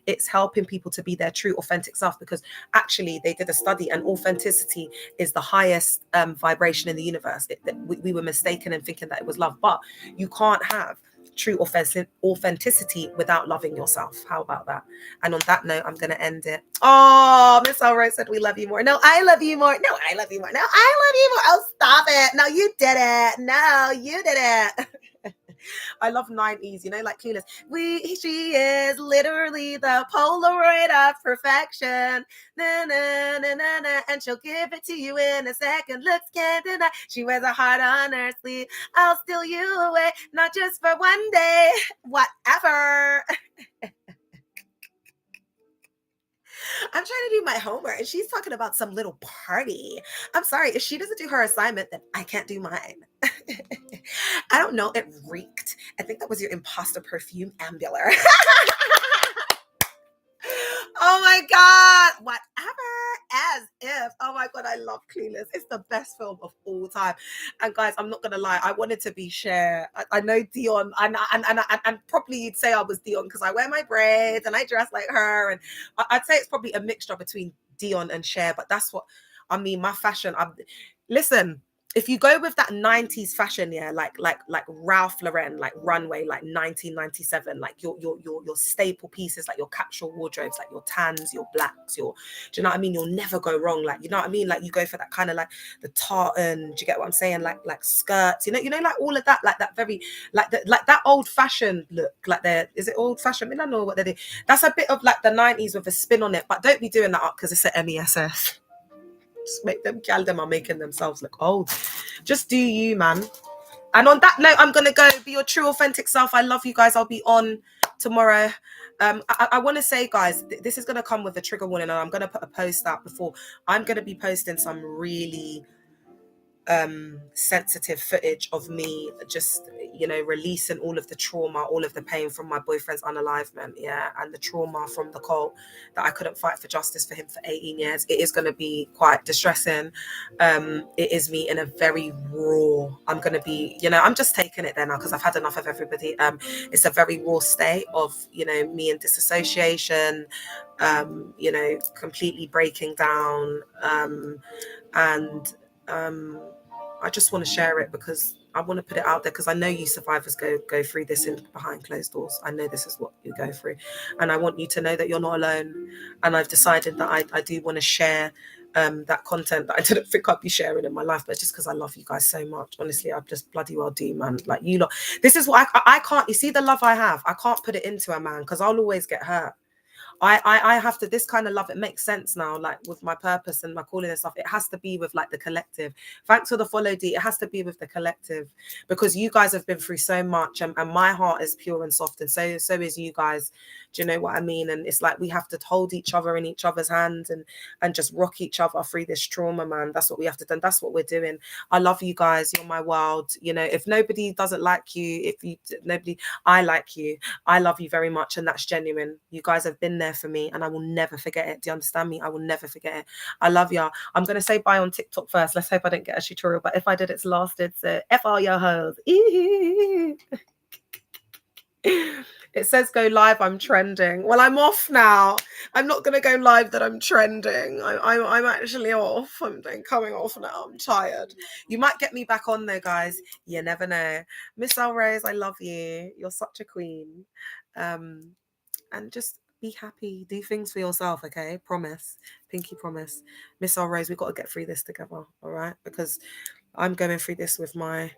it's helping people to be their true authentic self, because actually they did a study and authenticity is the highest vibration in the universe. We were mistaken in thinking that it was love, but you can't have true authenticity without loving yourself. How about that? And on that note, I'm going to end it. Oh, Miss Alright said we love you more. No, I love you more. No, I love you more. No, I love you more. Oh, stop it. No, you did it. No, you did it. I love 90s, like Clueless. She is literally the Polaroid of perfection. Na, na, na, na, na, and she'll give it to you in a second. Looks can't deny. She wears a heart on her sleeve. I'll steal you away, not just for one day. Whatever. I'm trying to do my homework and she's talking about some little party. I'm sorry, if she doesn't do her assignment, then I can't do mine. I don't know, it reeked. I think that was your imposter perfume ambler. Oh my God, whatever, as if. Oh my God, I love Clueless. It's the best film of all time. And guys, I'm not gonna lie, I wanted to be Cher. I know Dion, and probably you'd say I was Dion because I wear my braids and I dress like her. And I'd say it's probably a mixture between Dion and Cher, but that's what I mean. My fashion, listen. If you go with that 90s fashion, yeah, like Ralph Lauren, like runway, like 1997, like your staple pieces, like your capsule wardrobes, like your tans, your blacks, do you know what I mean? You'll never go wrong. Like, you know what I mean? Like you go for that kind of like the tartan, do you get what I'm saying? Like skirts, you know, like all of that, like that very, like that old fashioned look, like is it old fashioned? I mean, I don't know what they do. That's a bit of like the 90s with a spin on it, but don't be doing that up because it's an MESF. Just make them are making themselves look old. Just do you, man. And on that note, I'm gonna go be your true authentic self. I love you guys. I'll be on tomorrow. I want to say, guys, this is gonna come with a trigger warning, and I'm gonna put a post out before. I'm gonna be posting some really sensitive footage of me just, you know, releasing all of the trauma, all of the pain from my boyfriend's unalivement, yeah, and the trauma from the cult that I couldn't fight for justice for him for 18 years. It is going to be quite distressing. It is me in a very raw, I'm going to be, you know, I'm just taking it there now because I've had enough of everybody. It's a very raw state of, you know, me in disassociation, you know, completely breaking down, and I just want to share it because I want to put it out there because I know you survivors go through this in behind closed doors. I know this is what you go through, and I want you to know that you're not alone. And I've decided that I do want to share that content that I didn't think I'd be sharing in my life, but just because I love you guys so much, honestly, I just bloody well do, man. Like you lot, this is what I can't. You see the love I have, I can't put it into a man because I'll always get hurt. I have to, this kind of love, it makes sense now, like with my purpose and my calling and stuff, it has to be with like the collective. Thanks for the follow, D. It has to be with the collective because you guys have been through so much, and my heart is pure and soft, and so is you guys. Do you know what I mean? And it's like we have to hold each other in each other's hands and just rock each other through this trauma, man. That's what we have to do. That's what we're doing. I love you guys. You're my world. You know, if nobody doesn't like you, I like you. I love you very much, and that's genuine. You guys have been there for me, and I will never forget it. Do you understand me? I will never forget it. I love y'all. I'm gonna say bye on TikTok first. Let's hope I don't get a tutorial, but if I did, it's lasted. So F all your hoes. It says go live, I'm trending. Well, I'm off now. I'm not gonna go live that I'm trending. I'm actually off. I'm coming off now. I'm tired. You might get me back on there, guys. You never know. Miss Elrose, I love you. You're such a queen. And just be happy. Do things for yourself, okay? Promise. Pinky promise. Miss Elrose, we've got to get through this together, all right? Because I'm going through this with my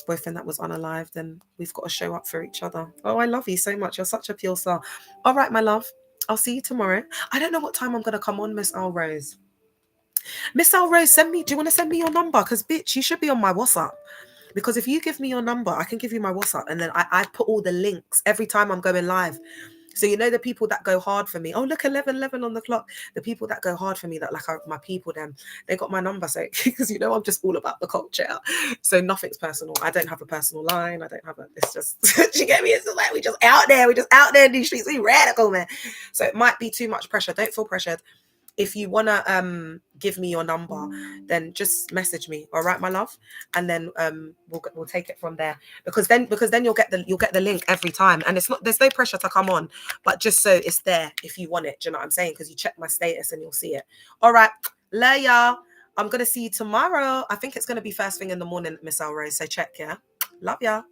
boyfriend that was unalived, and we've got to show up for each other. Oh, I love you so much. You're such a pure soul. All right, my love. I'll see you tomorrow. I don't know what time I'm going to come on, Miss Elrose. Miss Elrose, do you want to send me your number? Because, bitch, you should be on my WhatsApp. Because if you give me your number, I can give you my WhatsApp, and then I put all the links every time I'm going live. So, you know, the people that go hard for me, oh, look, 11 on the clock. The people that go hard for me, that like my people, them, they got my number. So, because, you know, I'm just all about the culture. So nothing's personal. I don't have a personal line. I don't have it's just, you get me? It's just like, we just out there in these streets. We radical, man. So it might be too much pressure. Don't feel pressured. If you want to give me your number, then just message me, all right, my love, and then we'll take it from there, because then you'll get the link every time, and there's no pressure to come on, but just so it's there if you want it. Do you know what I'm saying? Because you check my status and you'll see it. All right, love y'all. I'm gonna see you tomorrow. I think it's gonna be first thing in the morning, Miss Elrose. So check, yeah. Love y'all.